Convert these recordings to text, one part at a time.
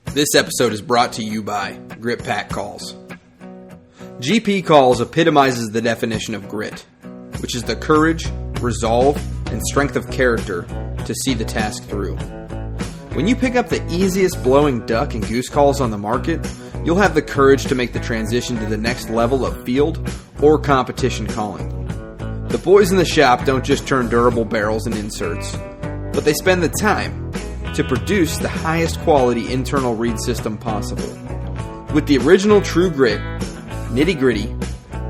This episode is brought to you by Grit Pack Calls. GP Calls epitomizes the definition of grit, which is the courage, resolve, and strength of character to see the task through. When you pick up the easiest blowing duck and goose calls on the market, you'll have the courage to make the transition to the next level of field or competition calling. The boys in the shop don't just turn durable barrels and inserts, but they spend the time to produce the highest quality internal reed system possible. With the original True Grit, Nitty Gritty,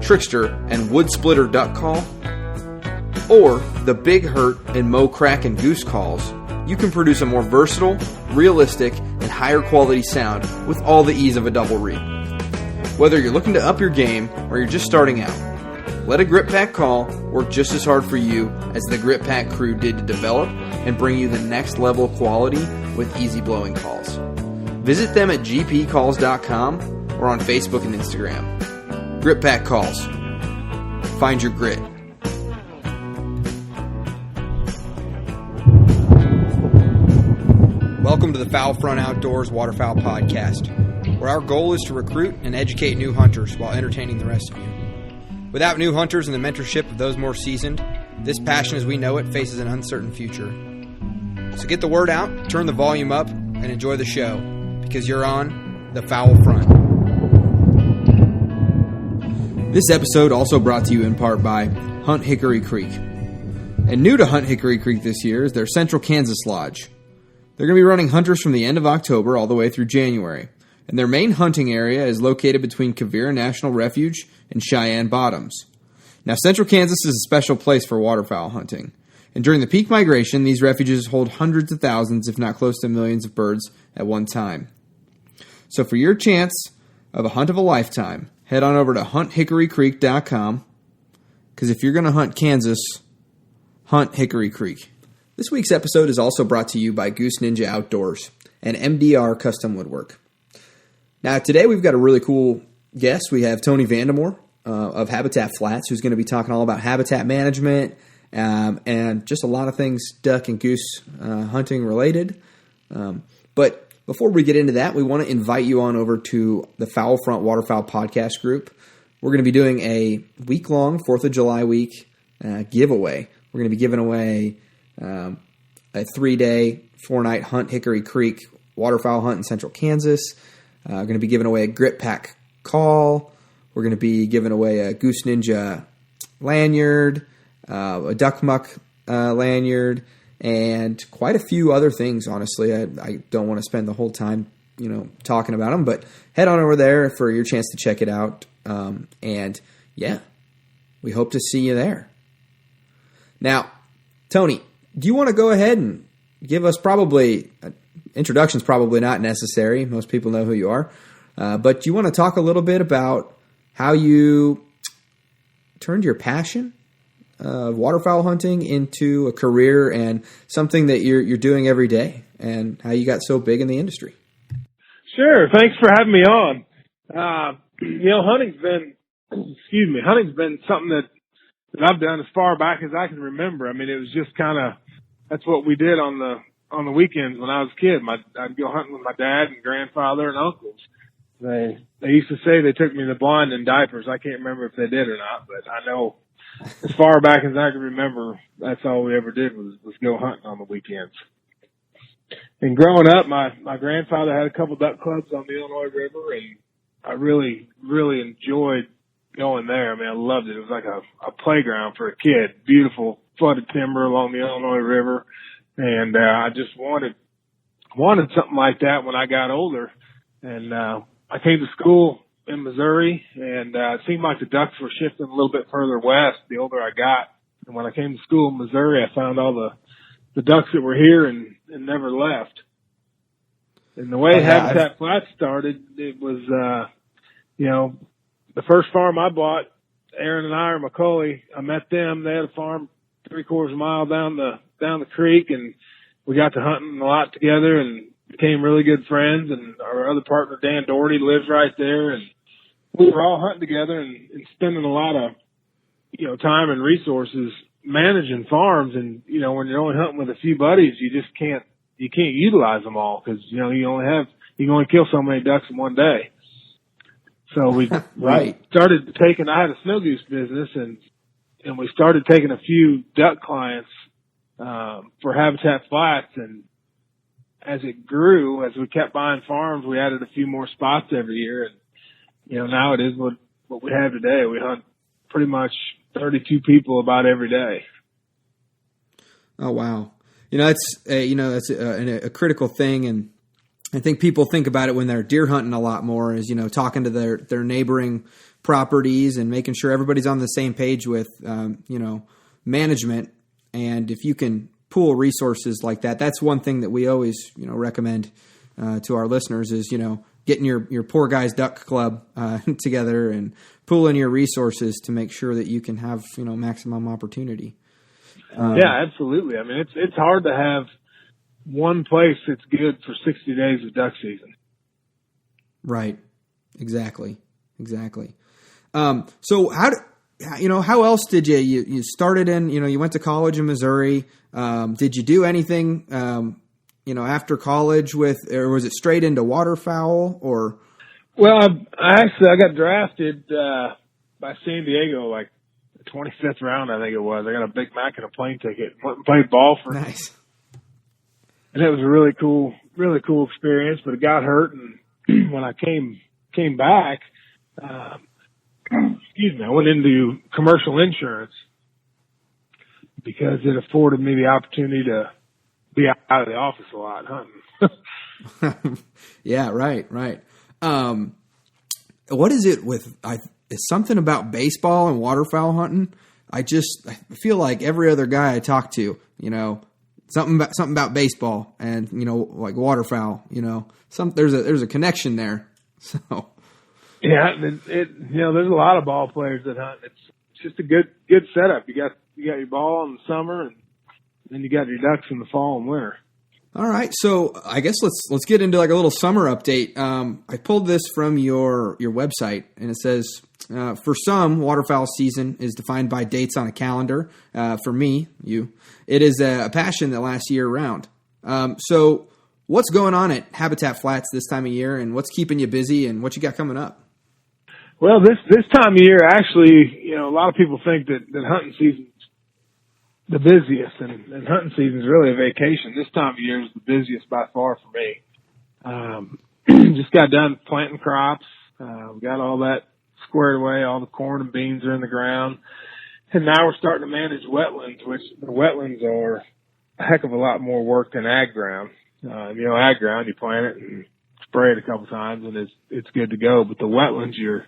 Trickster, and Wood Splitter duck call, or the Big Hurt and Mo Crack and Goose calls, you can produce a more versatile, realistic, and higher quality sound with all the ease of a double reed. Whether you're looking to up your game or you're just starting out, let a Grit Pack call work just as hard for you as the Grit Pack crew did to develop and bring you the next level of quality with easy blowing calls. Visit them at gpcalls.com or on Facebook and Instagram. Grit Pack Calls. Find your grit. Welcome to the Fowl Front Outdoors Waterfowl Podcast, where our goal is to recruit and educate new hunters while entertaining the rest of you. Without new hunters and the mentorship of those more seasoned, this passion as we know it faces an uncertain future. So get the word out, turn the volume up, and enjoy the show, because you're on the Fowl Front. This episode also brought to you in part by Hunt Hickory Creek. And new to Hunt Hickory Creek this year is their Central Kansas Lodge. They're going to be running hunters from the end of October all the way through January, and their main hunting area is located between Quivira National Refuge and Cheyenne Bottoms. Now, Central Kansas is a special place for waterfowl hunting, and during the peak migration, these refuges hold hundreds of thousands, if not close to millions of birds at one time. So for your chance of a hunt of a lifetime, head on over to hunthickorycreek.com, because if you're going to hunt Kansas, hunt Hickory Creek. This week's episode is also brought to you by Goose Ninja Outdoors and MDR Custom Woodwork. Now, today we've got a really cool guest. We have Tony Vandemore of Habitat Flats, who's going to be talking all about habitat management and just a lot of things duck and goose hunting related. But before we get into that, we want to invite you on over to the Fowl Front Waterfowl podcast group. We're going to be doing a week-long 4th of July week giveaway. We're going to be giving away a 3-day, 4-night Hunt Hickory Creek waterfowl hunt in Central Kansas. We're going to be giving away a Grit Pack call. We're going to be giving away a Goose Ninja lanyard, a Duck Muck lanyard, and quite a few other things, honestly. I don't want to spend the whole time, talking about them, but head on over there for your chance to check it out. And yeah, we hope to see you there. Now, Tony, do you want to go ahead and give us introduction's probably not necessary. Most people know who you are. But do you want to talk a little bit about how you turned your passion of waterfowl hunting into a career and something that you're doing every day, and how you got so big in the industry? Sure. Thanks for having me on. Hunting's been something that I've done as far back as I can remember. I mean, it was just that's what we did on the weekends when I was a kid. I'd go hunting with my dad and grandfather and uncles. They used to say they took me to blind in diapers. I can't remember if they did or not, but I know as far back as I can remember, that's all we ever did was go hunting on the weekends. And growing up, my grandfather had a couple duck clubs on the Illinois River, and I really, really enjoyed going there. I mean, I loved it. It was like a playground for a kid. Beautiful flooded timber along the Illinois River. And I just wanted something like that when I got older. And I came to school in Missouri, and it seemed like the ducks were shifting a little bit further west the older I got. And when I came to school in Missouri, I found all the ducks that were here and never left. And the way Habitat Flats started, it was, the first farm I bought, Aaron and I are McCauley. I met them. They had a farm 3/4 mile down the creek, and we got to hunting a lot together and became really good friends. And our other partner, Dan Doherty, lives right there, and we were all hunting together and spending a lot of, time and resources managing farms. And, when you're only hunting with a few buddies, you just can't utilize them all because, you you can only kill so many ducks in one day. So we started taking, I had a snow goose business and we started taking a few duck clients, for Habitat Flats. And as it grew, as we kept buying farms, we added a few more spots every year. And, now it is what we have today. We hunt pretty much 32 people about every day. Oh, wow. That's a critical thing. And I think people think about it when they're deer hunting a lot more is, talking to their neighboring properties and making sure everybody's on the same page with, management. And if you can pool resources like that, that's one thing that we always, recommend to our listeners is, getting your Poor Guys Duck Club together and pooling your resources to make sure that you can have, maximum opportunity. Yeah, absolutely. I mean, it's hard to have one place that's good for 60 days of duck season. Right. Exactly. So how else did you started in, you went to college in Missouri. Did you do anything, after college or was it straight into waterfowl or? Well, I got drafted, by San Diego, like the 25th round, I think it was. I got a Big Mac and a plane ticket. Went and played ball for. Nice. And it was a really cool experience, but it got hurt. And when I came back, I went into commercial insurance because it afforded me the opportunity to be out of the office a lot hunting. Yeah, right. What is it with, is something about baseball and waterfowl hunting? I feel like every other guy I talk to, something about baseball and, like waterfowl, there's a connection there. So. Yeah. There's a lot of ball players that hunt. It's just a good setup. You got your ball in the summer and then you got your ducks in the fall and winter. All right. So I guess let's get into like a little summer update. I pulled this from your website and it says, for some, waterfowl season is defined by dates on a calendar. For me, it is a passion that lasts year round. So what's going on at Habitat Flats this time of year and what's keeping you busy and what you got coming up? Well, this time of year, actually, a lot of people think that hunting season's the busiest and hunting season is really a vacation. This time of year is the busiest by far for me. Just got done planting crops. We got all that squared away. All the corn and beans are in the ground. And now we're starting to manage wetlands, which the wetlands are a heck of a lot more work than ag ground. Ag ground, you plant it and spray it a couple times and it's good to go. But the wetlands, you're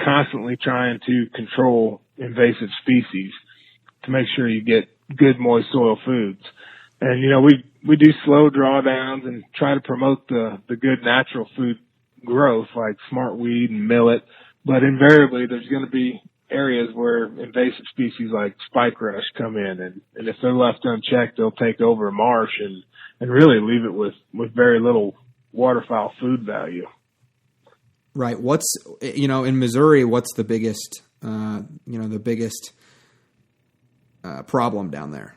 constantly trying to control invasive species to make sure you get good moist soil foods. And, we do slow drawdowns and try to promote the good natural food growth like smartweed and millet. But invariably there's going to be areas where invasive species like spike rush come in and if they're left unchecked, they'll take over a marsh and really leave it with very little waterfowl food value. Right. What's, in Missouri, what's the biggest, problem down there?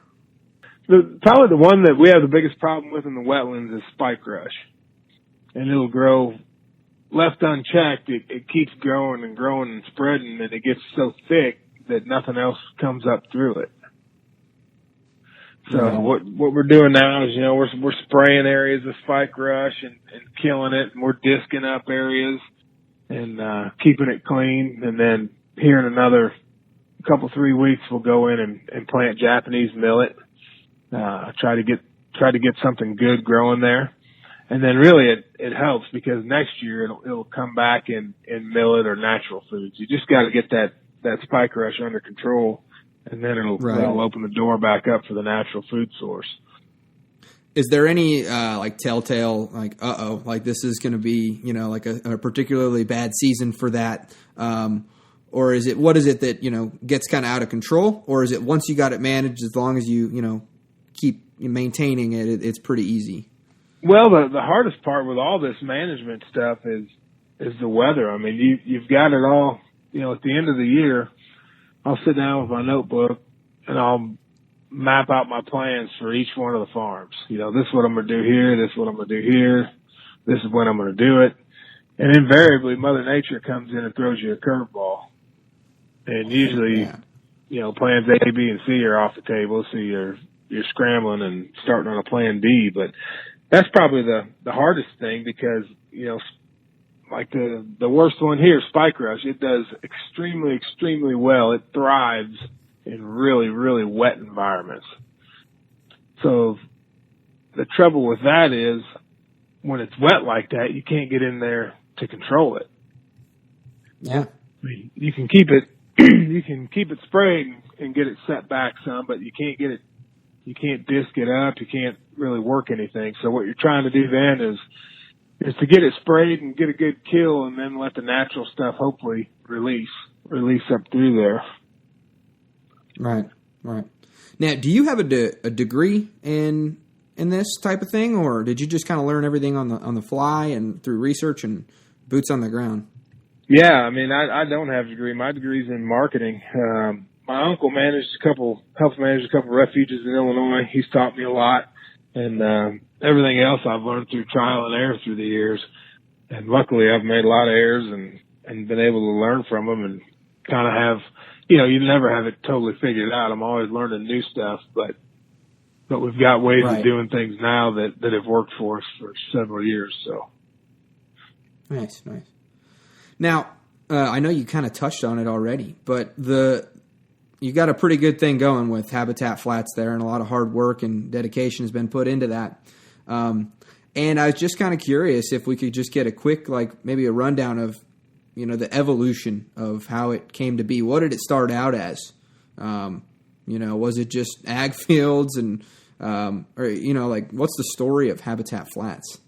Probably the one that we have the biggest problem with in the wetlands is spike rush. And it'll grow left unchecked. It keeps growing and growing and spreading and it gets so thick that nothing else comes up through it. So what we're doing now is, we're spraying areas of spike rush and killing it, and we're disking up areas and keeping it clean. And then here in another couple 3 weeks, we'll go in and plant Japanese millet. Try to get something good growing there. And then really it helps because next year it'll come back in millet or natural foods. You just got to get that spike rush under control. And then it'll open the door back up for the natural food source. Is there any telltale this is going to be a particularly bad season for that, or what is it that gets kind of out of control, or is it once you got it managed, as long as you keep maintaining it, it's pretty easy? Well, the hardest part with all this management stuff is the weather. I mean, you've got it all. At the end of the year, I'll sit down with my notebook and I'll map out my plans for each one of the farms. This is what I'm going to do here. This is what I'm going to do here. this is when I'm going to do it. And invariably, Mother Nature comes in and throws you a curveball. And usually, plans A, B, and C are off the table, so you're scrambling and starting on a plan D. But that's probably the hardest thing because, like the worst one here, spike rush, it does extremely, extremely well. It thrives in really, really wet environments. So the trouble with that is when it's wet like that, you can't get in there to control it. Yeah. I mean, you can keep it sprayed and get it set back some, but you can't disc it up. You can't really work anything. So what you're trying to do then is to get it sprayed and get a good kill and then let the natural stuff hopefully release up through there. Right. Now, do you have a degree in this type of thing, or did you just kind of learn everything on the fly and through research and boots on the ground? Yeah, I mean, I don't have a degree. My degree's in marketing. My uncle helped manage a couple refuges in Illinois. He's taught me a lot, and everything else I've learned through trial and error through the years. And luckily, I've made a lot of errors and been able to learn from them and kind of have, you never have it totally figured out. I'm always learning new stuff, but we've got ways of doing things now that have worked for us for several years. So nice. Now, I know you kind of touched on it already, but you got a pretty good thing going with Habitat Flats there, and a lot of hard work and dedication has been put into that. And I was just kind of curious if we could just get a quick, maybe a rundown of, the evolution of how it came to be. What did it start out as? Was it just ag fields and, what's the story of Habitat Flats?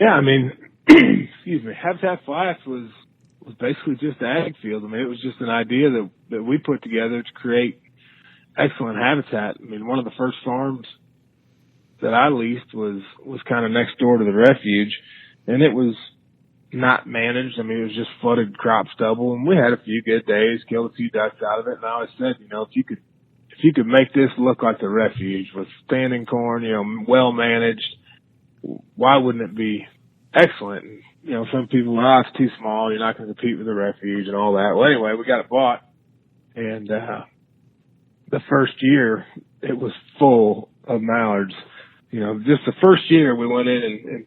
Yeah, I mean, excuse me, Habitat Flats was basically just ag field. I mean, it was just an idea that we put together to create excellent habitat. I mean, one of the first farms that I leased was kind of next door to the refuge, and it was not managed. I mean, it was just flooded crop stubble, and we had a few good days, killed a few ducks out of it. And I always said, if you could make this look like the refuge with standing corn, well managed, why wouldn't it be excellent? And, some people, it's too small. You're not going to compete with the refuge and all that. Well, anyway, we got it bought, and the first year it was full of mallards. Just the first year we went in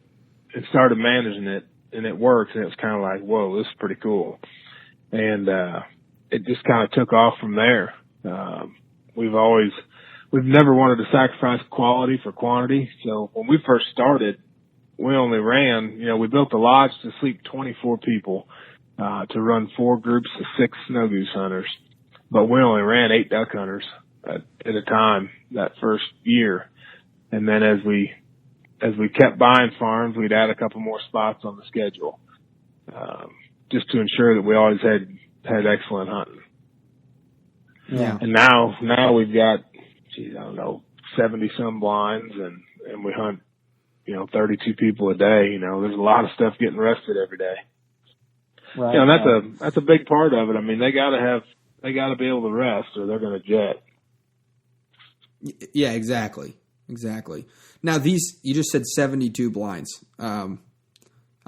and started managing it, and it worked, and it was kind of like, whoa, this is pretty cool. And it just kind of took off from there. We've never wanted to sacrifice quality for quantity. So when we first started, we only ran, we built a lodge to sleep 24 people, to run 4 groups of 6 snow goose hunters. But we only ran 8 duck hunters at a time that first year. And then as we kept buying farms, we'd add a couple more spots on the schedule, just to ensure that we always had excellent hunting. Yeah. And now we've got, 70 some blinds and we hunt, 32 people a day. There's a lot of stuff getting rested every day. Right. And that's a big part of it. I mean, they gotta be able to rest or they're going to jet. Yeah, exactly. Now you just said 72 blinds. I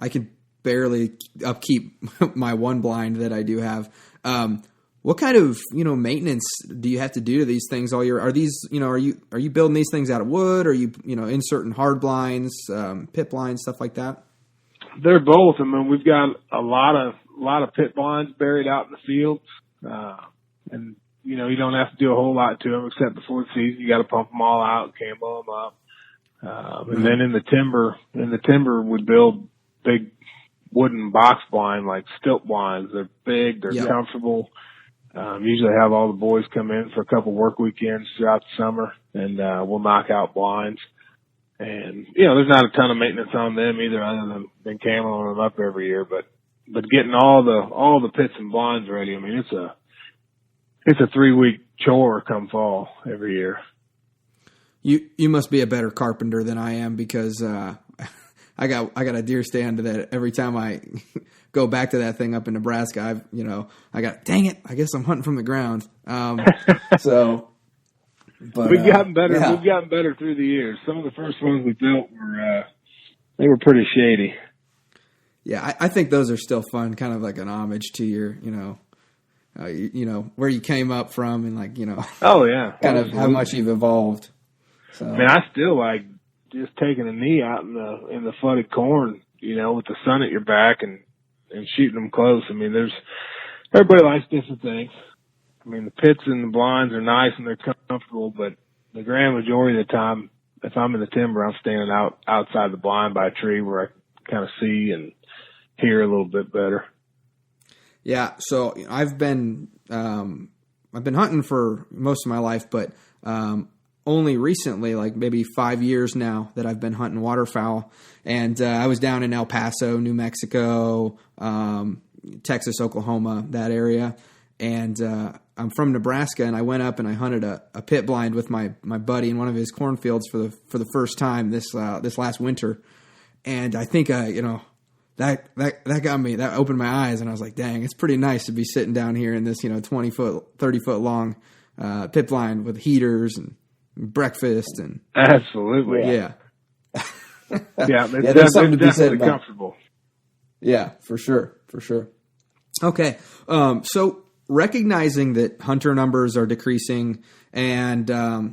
can barely upkeep my one blind that I do have. What kind of, maintenance do you have to do to these things all year? Are these, are you building these things out of wood? Are you, inserting hard blinds, pit blinds, stuff like that? They're both. I mean, we've got a lot of pit blinds buried out in the fields. And, you don't have to do a whole lot to them except before the season. You got to pump them all out, camo them up. And then in the timber, we build big wooden box blind, like stilt blinds. They're big, they're comfortable. Usually have all the boys come in for a couple work weekends throughout the summer, and we'll knock out blinds. And there's not a ton of maintenance on them either, other than camoing them up every year. But getting all the pits and blinds ready, I mean, it's a 3-week chore come fall every year. You must be a better carpenter than I am because I got a deer stand that every time I go back to that thing up in Nebraska, dang it, I guess I'm hunting from the ground. But we've gotten better. We've gotten better through the years. Some of the first ones we built were pretty shady. Yeah, I think those are still fun, kind of like an homage to your, where you came up from and Oh yeah, kind of how much you've evolved. So I mean, I still like just taking a knee out in the flooded corn, with the sun at your back and shooting them close. I mean, everybody likes different things. I mean, the pits and the blinds are nice and they're comfortable, but the grand majority of the time, if I'm in the timber, I'm standing outside the blind by a tree where I can kind of see and hear a little bit better. Yeah, so I've been hunting for most of my life, but only recently, like maybe 5 years now, that I've been hunting waterfowl. And I was down in El Paso, New Mexico, Texas, Oklahoma, that area. And I'm from Nebraska, and I went up and I hunted a pit blind with my buddy in one of his cornfields for the first time this last winter. And I think that got me, that opened my eyes, and I was like, dang, it's pretty nice to be sitting down here in this 20-foot, 30-foot long pit blind with heaters and breakfast and absolutely, yeah. Yeah, there's something to be said about comfortable. Yeah, for sure. Okay, so recognizing that hunter numbers are decreasing, and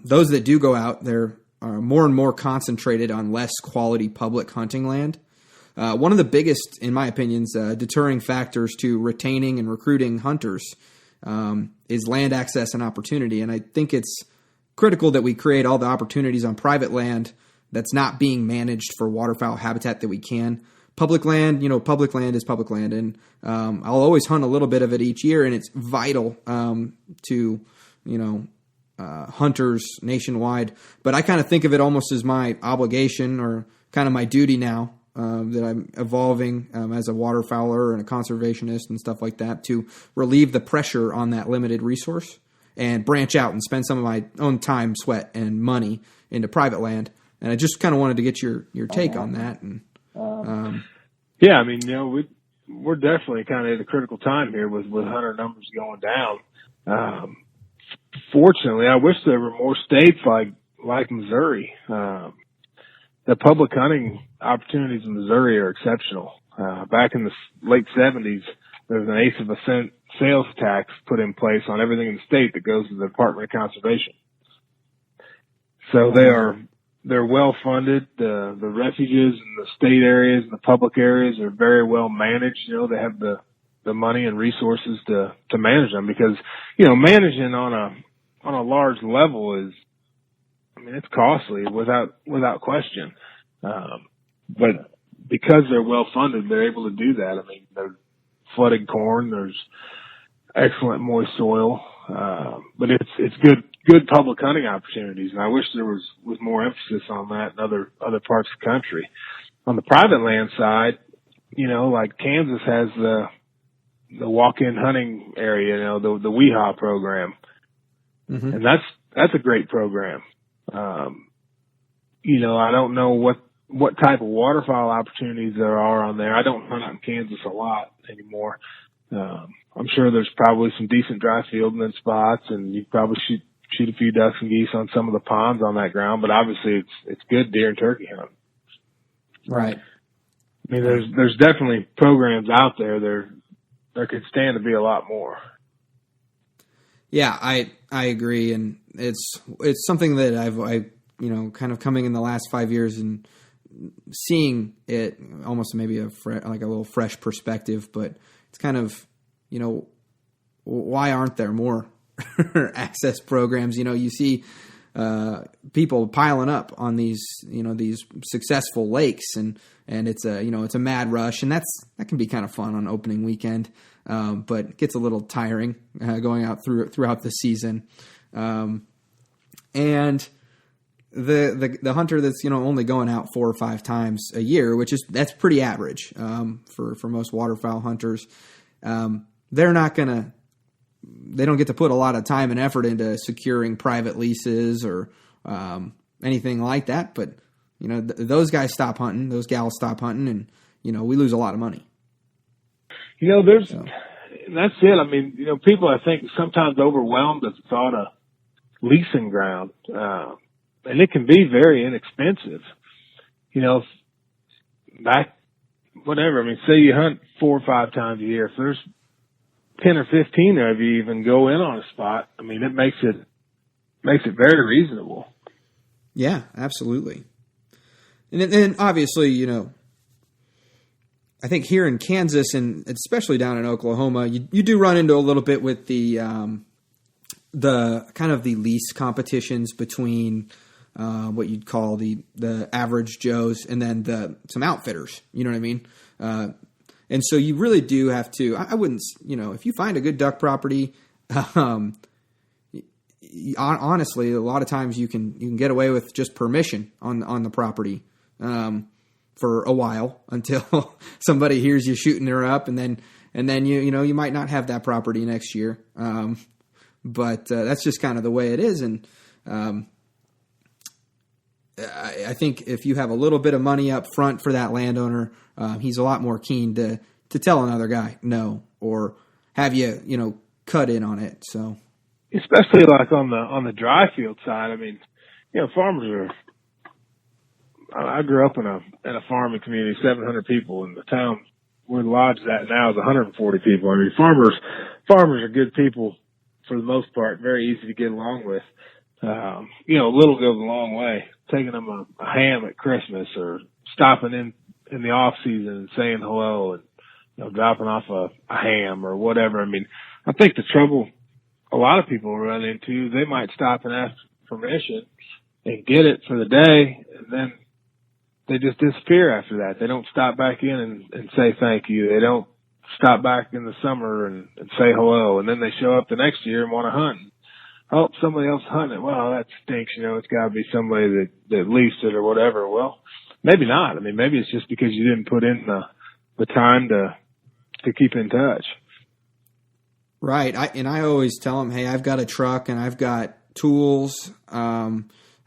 those that do go out, they're more and more concentrated on less quality public hunting land. One of the biggest, in my opinion, deterring factors to retaining and recruiting hunters is land access and opportunity. And I think it's critical that we create all the opportunities on private land that's not being managed for waterfowl habitat that we can. Public land, public land is public land. And I'll always hunt a little bit of it each year, and it's vital to, hunters nationwide. But I kind of think of it almost as my obligation or kind of my duty now that I'm evolving as a waterfowler and a conservationist and stuff like that to relieve the pressure on that limited resource and branch out and spend some of my own time, sweat, and money into private land. And I just kind of wanted to get your take on that. And yeah, I mean, we're definitely kind of at a critical time here with hunter numbers going down. Fortunately, I wish there were more states like Missouri. The public hunting opportunities in Missouri are exceptional. Back in the late 70s, there was an eighth of a cent sales tax put in place on everything in the state that goes to the Department of Conservation. So they're well funded. The refuges and the state areas and the public areas are very well managed. They have the money and resources to manage them because, managing on a large level it's costly without question. But because they're well funded, they're able to do that. I mean, there's flooded corn, there's excellent moist soil, but it's good public hunting opportunities. And I wish there was more emphasis on that in other parts of the country. On the private land side, like Kansas has the walk-in hunting area, the WEHA program. Mm-hmm. And that's a great program. I don't know what type of waterfowl opportunities there are on there. I don't hunt out in Kansas a lot anymore. I'm sure there's probably some decent dry fielding spots, and you probably shoot a few ducks and geese on some of the ponds on that ground. But obviously, it's good deer and turkey hunting. Right. I mean, there's definitely programs out there. There could stand to be a lot more. Yeah, I agree, and it's something that I kind of coming in the last 5 years and seeing it almost maybe like a little fresh perspective, but it's kind of why aren't there more access programs? You see people piling up on these these successful lakes, and it's a mad rush, and that can be kind of fun on opening weekend. But it gets a little tiring going out throughout the season. And the hunter that's only going out 4 or 5 times a year, that's pretty average for most waterfowl hunters. They don't get to put a lot of time and effort into securing private leases or anything like that. But those guys stop hunting, those gals stop hunting, and we lose a lot of money. That's it. I mean, people I think sometimes overwhelmed at the thought of leasing ground, and it can be very inexpensive. Back whatever. I mean, say you hunt 4 or 5 times a year. If there's 10 or 15 of you even go in on a spot, I mean, it makes it very reasonable. Yeah, absolutely. And then obviously, you know, I think here in Kansas and especially down in Oklahoma, you do run into a little bit with the kind of the lease competitions between what you'd call the average Joes and then some outfitters. You know what I mean? And so you really do have to. I wouldn't, you know, if you find a good duck property, honestly, a lot of times you can get away with just permission on the property. For a while until somebody hears you shooting her up, and then you might not have that property next year. But that's just kind of the way it is. And I think if you have a little bit of money up front for that landowner, he's a lot more keen to tell another guy no, or have you cut in on it. So especially like on the dry field side, I mean, you know, farmers are. I grew up in a farming community, 700 people, and the town where the lodge is at now is 140 people. I mean, farmers are good people for the most part, very easy to get along with. You know, little goes a long way. Taking them a ham at Christmas, or stopping in the off season and saying hello, and dropping off a ham or whatever. I mean, I think the trouble a lot of people run into, they might stop and ask permission and get it for the day, and then they just disappear after that. They don't stop back in and say thank you. They don't stop back in the summer and say hello. And then they show up the next year and want to hunt. Oh, somebody else hunting it. Well, that stinks. It's got to be somebody that leased it or whatever. Well, maybe not. I mean, maybe it's just because you didn't put in the time to keep in touch. Right. I always tell them, hey, I've got a truck and I've got tools,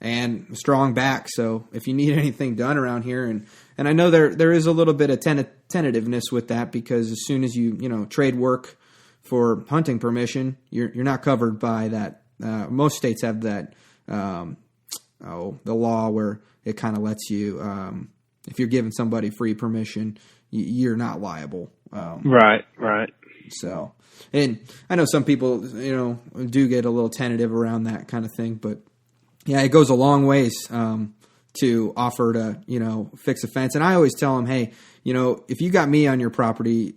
and a strong back. So if you need anything done around here, and I know there is a little bit of tentativeness with that, because as soon as you trade work for hunting permission, you're not covered by that. Most states have that, the law where it kind of lets you, if you're giving somebody free permission, you're not liable. Right. So, and I know some people, do get a little tentative around that kind of thing, but yeah, it goes a long ways to offer to, fix a fence. And I always tell them, hey, if you got me on your property,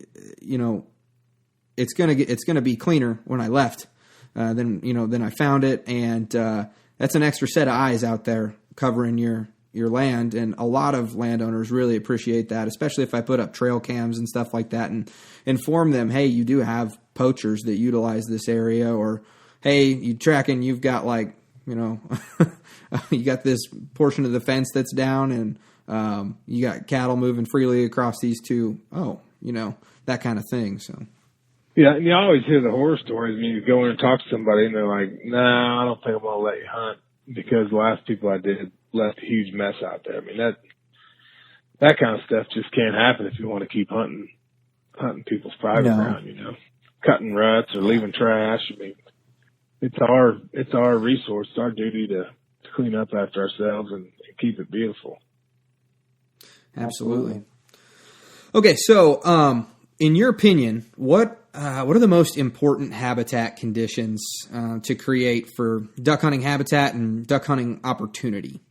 it's gonna be cleaner when I left than I found it, and that's an extra set of eyes out there covering your land. And a lot of landowners really appreciate that, especially if I put up trail cams and stuff like that and inform them, hey, you do have poachers that utilize this area, or hey, you've got you got this portion of the fence that's down, and you got cattle moving freely across these two. That kind of thing. So yeah, you always hear the horror stories. I mean, you go in and talk to somebody and they're like, "No, I don't think I'm going to let you hunt because the last people I did left a huge mess out there." I mean, that kind of stuff just can't happen if you want to keep hunting people's private ground. Cutting ruts or leaving trash. I mean, it's our resource. It's our duty to clean up after ourselves and keep it beautiful. Absolutely. Okay, so in your opinion, what are the most important habitat conditions to create for duck hunting habitat and duck hunting opportunity?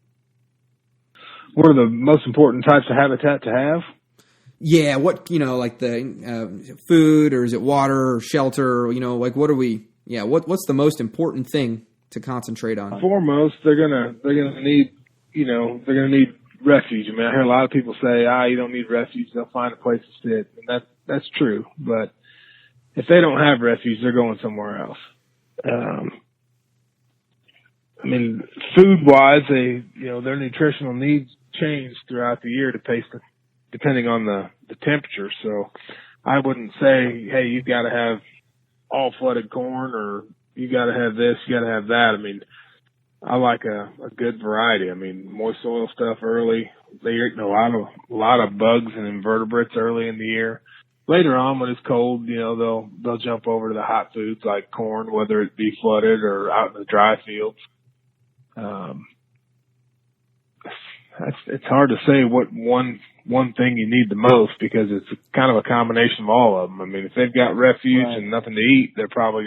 What are the most important types of habitat to have? Yeah, what like the food, or is it water or shelter? Or, what are we? Yeah, what's the most important thing to concentrate on? Foremost, they're gonna need refuge. I mean, I hear a lot of people say, you don't need refuge; they'll find a place to sit, and that's true. But if they don't have refuge, they're going somewhere else. I mean, food-wise, their nutritional needs change throughout the year depending on the temperature. So I wouldn't say, hey, you've got to have all flooded corn, or you got to have this, you got to have that. I mean, I like a good variety. I mean, moist soil stuff early. They eat a lot of bugs and invertebrates early in the year. Later on, when it's cold, they'll jump over to the hot foods like corn, whether it be flooded or out in the dry fields. It's hard to say what one one thing you need the most, because it's kind of a combination of all of them. I mean, if they've got refuge and nothing to eat, they're probably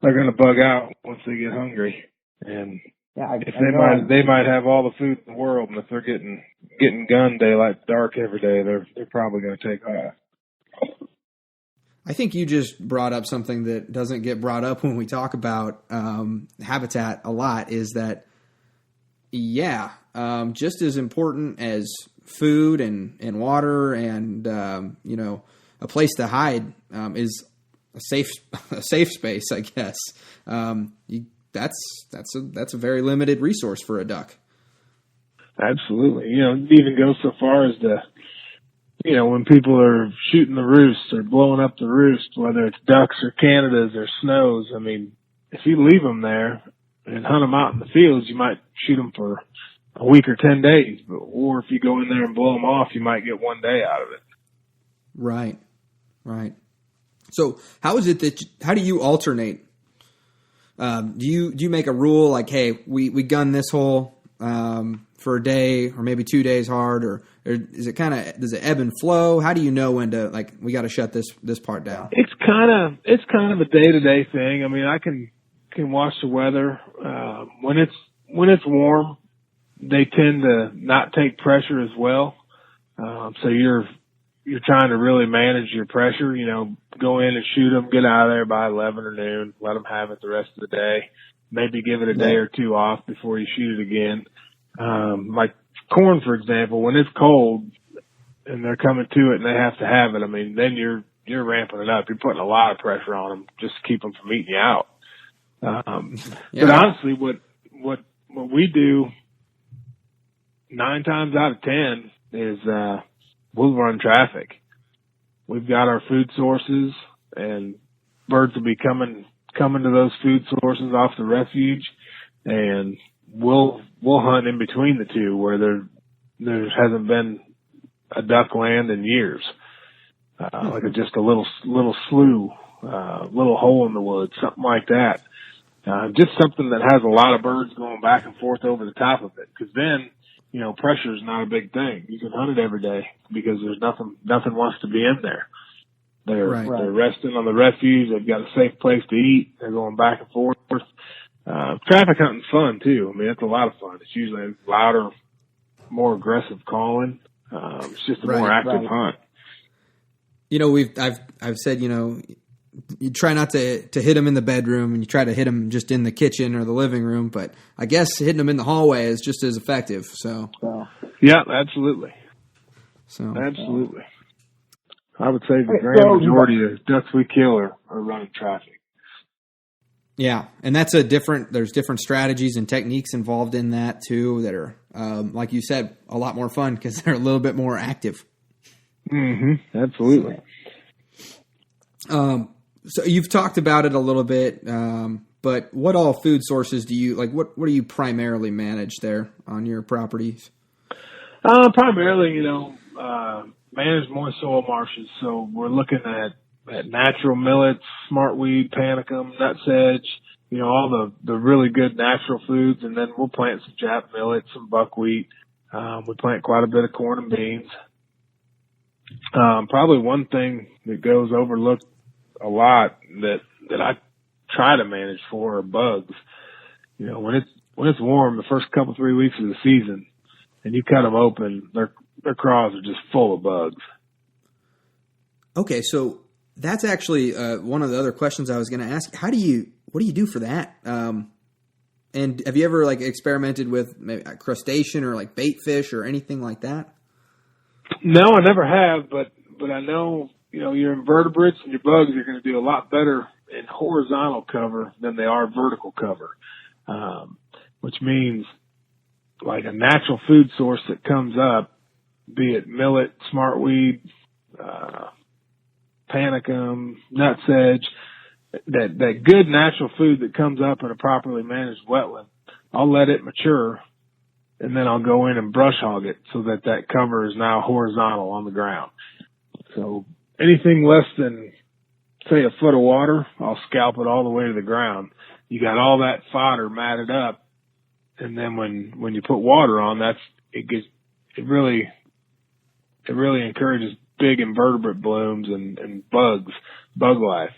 they're gonna bug out once they get hungry. And they might have all the food in the world, and if they're getting gun daylight dark every day, they're probably gonna take off. I think you just brought up something that doesn't get brought up when we talk about habitat a lot, is that, just as important as food and water and, a place to hide is a safe space, I guess. That's a very limited resource for a duck. Absolutely. It even goes so far as when people are shooting the roost or blowing up the roost, whether it's ducks or Canadas or snows, I mean, if you leave them there and hunt them out in the fields, you might shoot them for a week or 10 days. Or if you go in there and blow them off, you might get 1 day out of it. Right. So how do you alternate? Do you make a rule like, hey, we gun this hole for a day or maybe 2 days hard, or is it does it ebb and flow? How do you know when to, like, we got to shut this part down? It's kind of a day-to-day thing. I mean, I can watch the weather. When it's warm, they tend to not take pressure as well. So you're trying to really manage your pressure, go in and shoot them, get out of there by 11 or noon, let them have it the rest of the day, maybe give it a day or two off before you shoot it again. Like corn, for example, when it's cold and they're coming to it and they have to have it, I mean, then you're ramping it up. You're putting a lot of pressure on them just to keep them from eating you out. But honestly, what we do 9 times out of 10 is, we'll run traffic. We've got our food sources, and birds will be coming to those food sources off the refuge, and we'll hunt in between the two where there hasn't been a duck land in years. Like just a little slough, little hole in the woods, something like that. Just something that has a lot of birds going back and forth over the top of it. Because then, pressure is not a big thing. You can hunt it every day because there's nothing wants to be in there. They're resting on the refuge. They've got a safe place to eat. They're going back and forth. Traffic hunting's fun too. I mean, it's a lot of fun. It's usually louder, more aggressive calling. It's just a more active hunt. I've said, you try not to hit them in the bedroom, and you try to hit them just in the kitchen or the living room, but I guess hitting them in the hallway is just as effective. So, yeah, absolutely. Absolutely. I would say the grand majority of ducks we kill are running traffic. Yeah. And there's different strategies and techniques involved in that too, that are, like you said, a lot more fun because they're a little bit more active. Mm-hmm. Absolutely. So you've talked about it a little bit, but what all food sources do you, like, what do you primarily manage there on your properties? Primarily, manage moist soil marshes. So we're looking at natural millets, smartweed, panicum, nutsedge, all the really good natural foods. And then we'll plant some Jap millet, some buckwheat. We plant quite a bit of corn and beans. Probably one thing that goes overlooked a lot that I try to manage for are bugs. When it's warm, the first 2-3 weeks of the season, and you cut them open, their craws are just full of bugs. Okay, so that's actually one of the other questions I was going to ask. What do you do for that? And have you ever experimented with maybe crustacean or bait fish or anything like that? No, I never have, but I know. Your invertebrates and your bugs are going to do a lot better in horizontal cover than they are vertical cover, which means like a natural food source that comes up, be it millet, smartweed, panicum, nutsedge, that good natural food that comes up in a properly managed wetland. I'll let it mature, and then I'll go in and brush hog it so that cover is now horizontal on the ground. So anything less than, say, a foot of water, I'll scalp it all the way to the ground. You got all that fodder matted up, and then when you put water on, it really really encourages big invertebrate blooms and bug life.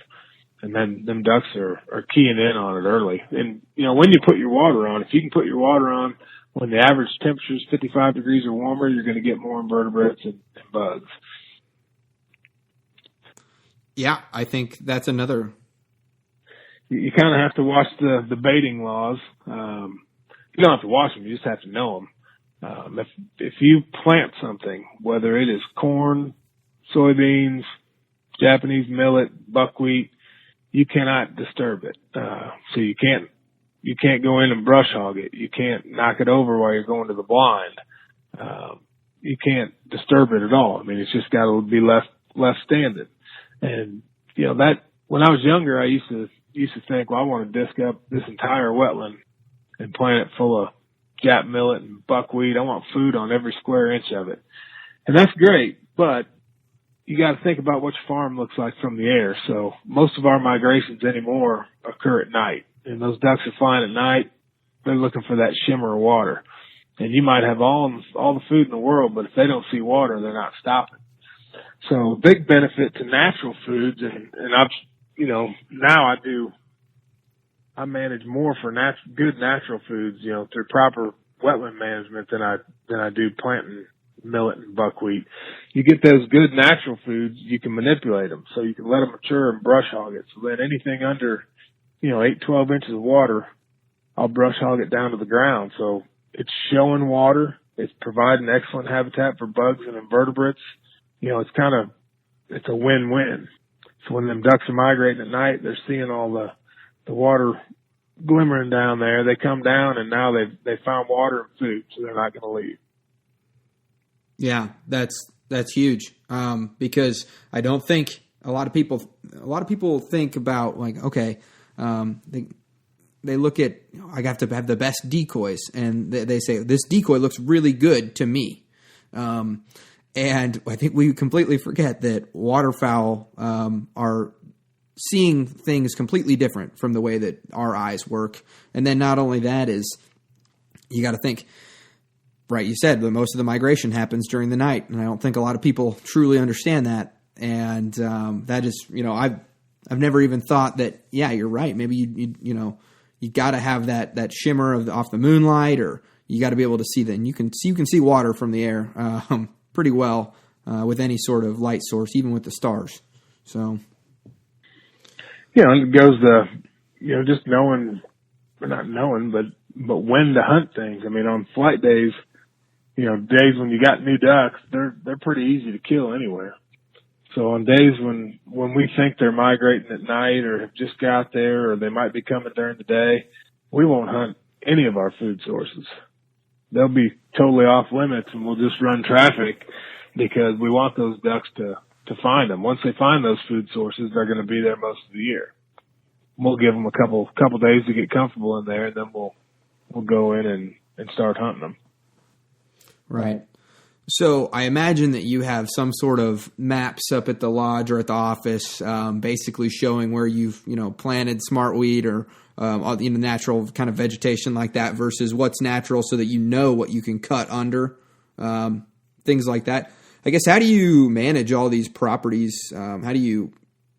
And then them ducks are keying in on it early. And, when you put your water on, if you can put your water on when the average temperature is 55 degrees or warmer, you're going to get more invertebrates and bugs. Yeah, I think that's another. You kind of have to watch the baiting laws. You don't have to watch them, you just have to know them. If you plant something, whether it is corn, soybeans, Japanese millet, buckwheat, you cannot disturb it. So you can't go in and brush hog it. You can't knock it over while you're going to the blind. You can't disturb it at all. I mean, it's just got to be left standing. And, that when I was younger, I used to think, well, I want to disc up this entire wetland and plant it full of Jap millet and buckwheat. I want food on every square inch of it. And that's great, but you got to think about what your farm looks like from the air. So most of our migrations anymore occur at night, and those ducks are flying at night. They're looking for that shimmer of water, and you might have all the food in the world, but if they don't see water, they're not stopping. So big benefit to natural foods, and I've, now I manage more for good natural foods, through proper wetland management than I do planting millet and buckwheat. You get those good natural foods, you can manipulate them. So you can let them mature and brush hog it. So then anything under, 8-12 inches of water, I'll brush hog it down to the ground. So it's showing water. It's providing excellent habitat for bugs and invertebrates. It's a win-win. So when them ducks are migrating at night, they're seeing all the water glimmering down there. They come down and now they found water and food, so they're not going to leave. Yeah, that's huge. Because I don't think a lot of people think about like, okay, they look at, I have to have the best decoys, and they say this decoy looks really good to me. And I think we completely forget that waterfowl are seeing things completely different from the way that our eyes work. And then not only that is, you got to think, right, you said that most of the migration happens during the night, and I don't think a lot of people truly understand that. And that is, I've never even thought that. Yeah, you're right. Maybe you got to have that shimmer off the moonlight, or you got to be able to see that. And you can see water from the air pretty well with any sort of light source, even with the stars. So, and it goes to just knowing, or not knowing, but when to hunt things. I mean, on flight days, days when you got new ducks, they're pretty easy to kill anywhere. So on days when we think they're migrating at night or have just got there, or they might be coming during the day, we won't hunt any of our food sources. They'll be totally off limits, and we'll just run traffic because we want those ducks to find them. Once they find those food sources, they're going to be there most of the year. We'll give them a couple days to get comfortable in there, and then we'll go in and start hunting them. Right. So I imagine that you have some sort of maps up at the lodge or at the office, basically showing where you've planted smartweed or natural kind of vegetation like that versus what's natural, so that you know what you can cut under, things like that. I guess, how do you manage all these properties? How do you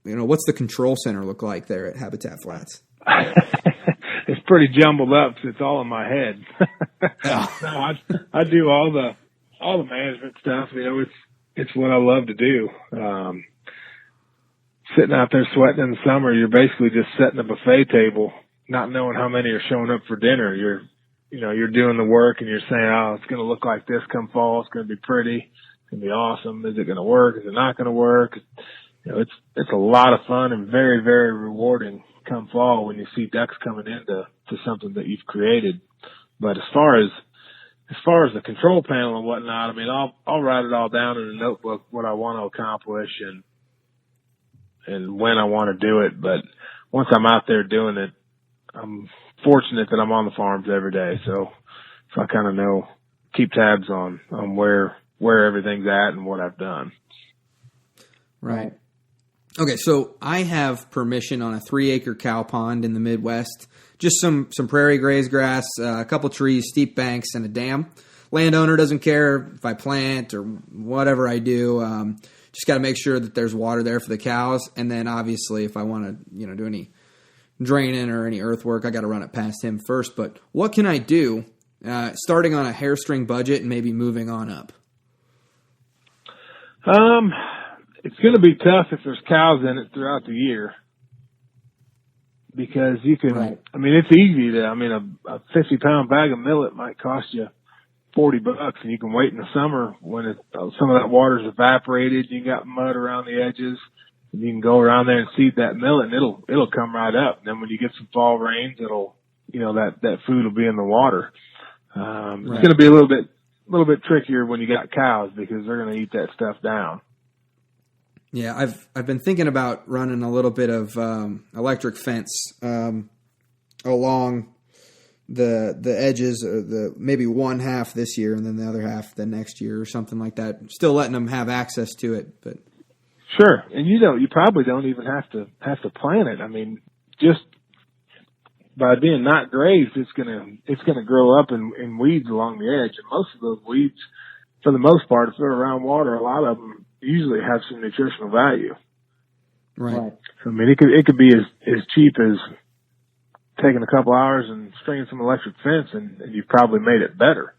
what's the control center look like there at Habitat Flats? It's pretty jumbled up. So it's all in my head. No, I do all the management stuff. It's what I love to do. Sitting out there sweating in the summer, you're basically just setting a buffet table, not knowing how many are showing up for dinner. You're doing the work, and you're saying, oh, it's going to look like this come fall. It's going to be pretty. It's going to be awesome. Is it going to work? Is it not going to work? It's a lot of fun and very, very rewarding come fall when you see ducks coming into something that you've created. But as far as the control panel and whatnot, I mean, I'll write it all down in a notebook, what I want to accomplish and when I want to do it. But once I'm out there doing it, I'm fortunate that I'm on the farms every day. So I kind of keep tabs on where everything's at and what I've done. Right. Okay, so I have permission on a 3-acre cow pond in the Midwest. Just some prairie grazed grass, a couple trees, steep banks, and a dam. landowner doesn't care if I plant or whatever I do. Just got to make sure that there's water there for the cows. And then obviously if I want to, do any draining or any earthwork, I got to run it past him first. But what can I do starting on a hairstring budget and maybe moving on up? It's going to be tough if there's cows in it throughout the year, because you can, right. I mean, it's easy to, a 50-pound bag of millet might cost you $40, and you can wait in the summer when some of that water's evaporated, you got mud around the edges, and you can go around there and seed that millet, and it'll come right up. And then when you get some fall rains, that food will be in the water. Right. It's going to be a little bit trickier when you got cows, because they're going to eat that stuff down. Yeah, I've been thinking about running a little bit of electric fence along the edges, or maybe one half this year and then the other half the next year or something like that. Still letting them have access to it, but sure. And you probably don't even have to plant it. I mean, just by being not grazed, it's gonna grow up in weeds along the edge. And most of those weeds, for the most part, if they're around water, a lot of them usually have some nutritional value. Right. So, I mean, it could be as cheap as taking a couple hours and stringing some electric fence, and you've probably made it better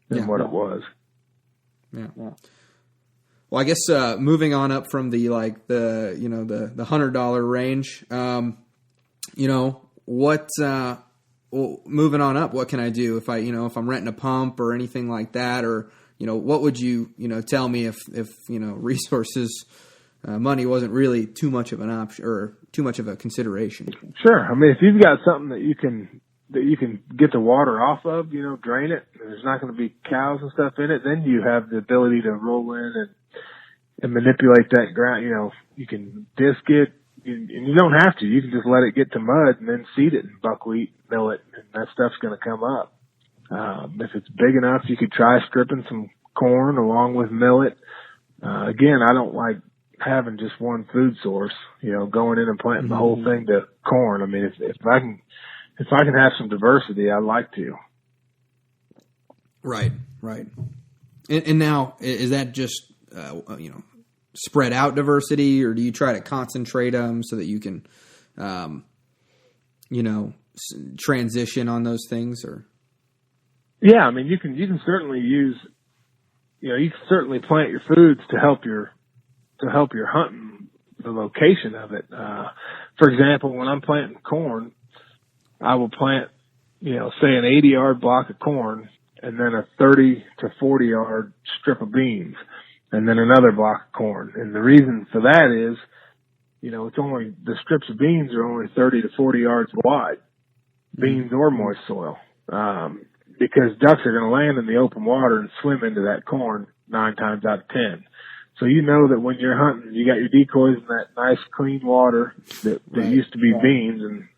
than what it was. Yeah. Well, I guess moving on up from the $100 range, moving on up, what can I do if I'm renting a pump or anything like that, or what would you tell me if resources, money wasn't really too much of an option or too much of a consideration? Sure. I mean, if you've got something that you can get the water off of, drain it, and there's not going to be cows and stuff in it, then you have the ability to roll in and manipulate that ground. You can disc it, and you don't have to. You can just let it get to mud and then seed it in buckwheat, millet, and that stuff's going to come up. If it's big enough, you could try stripping some corn along with millet. Again, I don't like having just one food source, going in and planting the whole thing to corn. I mean, if I can have some diversity, I'd like to. Right. And now, is that just, spread out diversity, or do you try to concentrate them so that you can, transition on those things? Or yeah, I mean, you can certainly use, you can certainly plant your foods to help your hunting, the location of it. For example, when I'm planting corn, I will plant, say an 80-yard block of corn, and then a 30 to 40-yard strip of beans, and then another block of corn. And the reason for that is, the strips of beans are only 30 to 40 yards wide, beans or moist soil, because ducks are going to land in the open water and swim into that corn 9 times out of 10. So that when you're hunting, you got your decoys in that nice clean water that used to be beans, and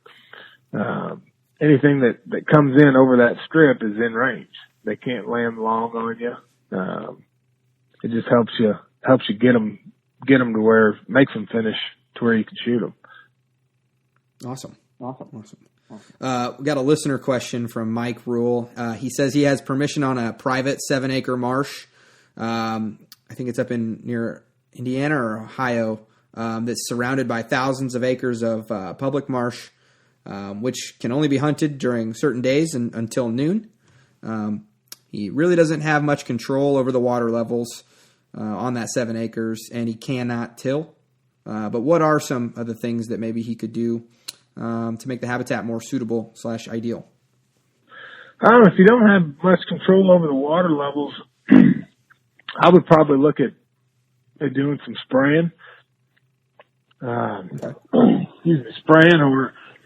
anything that comes in over that strip is in range. They can't land long on you. It just helps you get them to where, makes them finish to where you can shoot them. Awesome. We got a listener question from Mike Rule. He says he has permission on a private 7-acre marsh. I think it's up near Indiana or Ohio, that's surrounded by thousands of acres of public marsh, which can only be hunted during certain days until noon. He really doesn't have much control over the water levels on that 7 acres, and he cannot till. But what are some of the things that maybe he could do to make the habitat more suitable / ideal? If you don't have much control over the water levels, I would probably look at doing some spraying. Spraying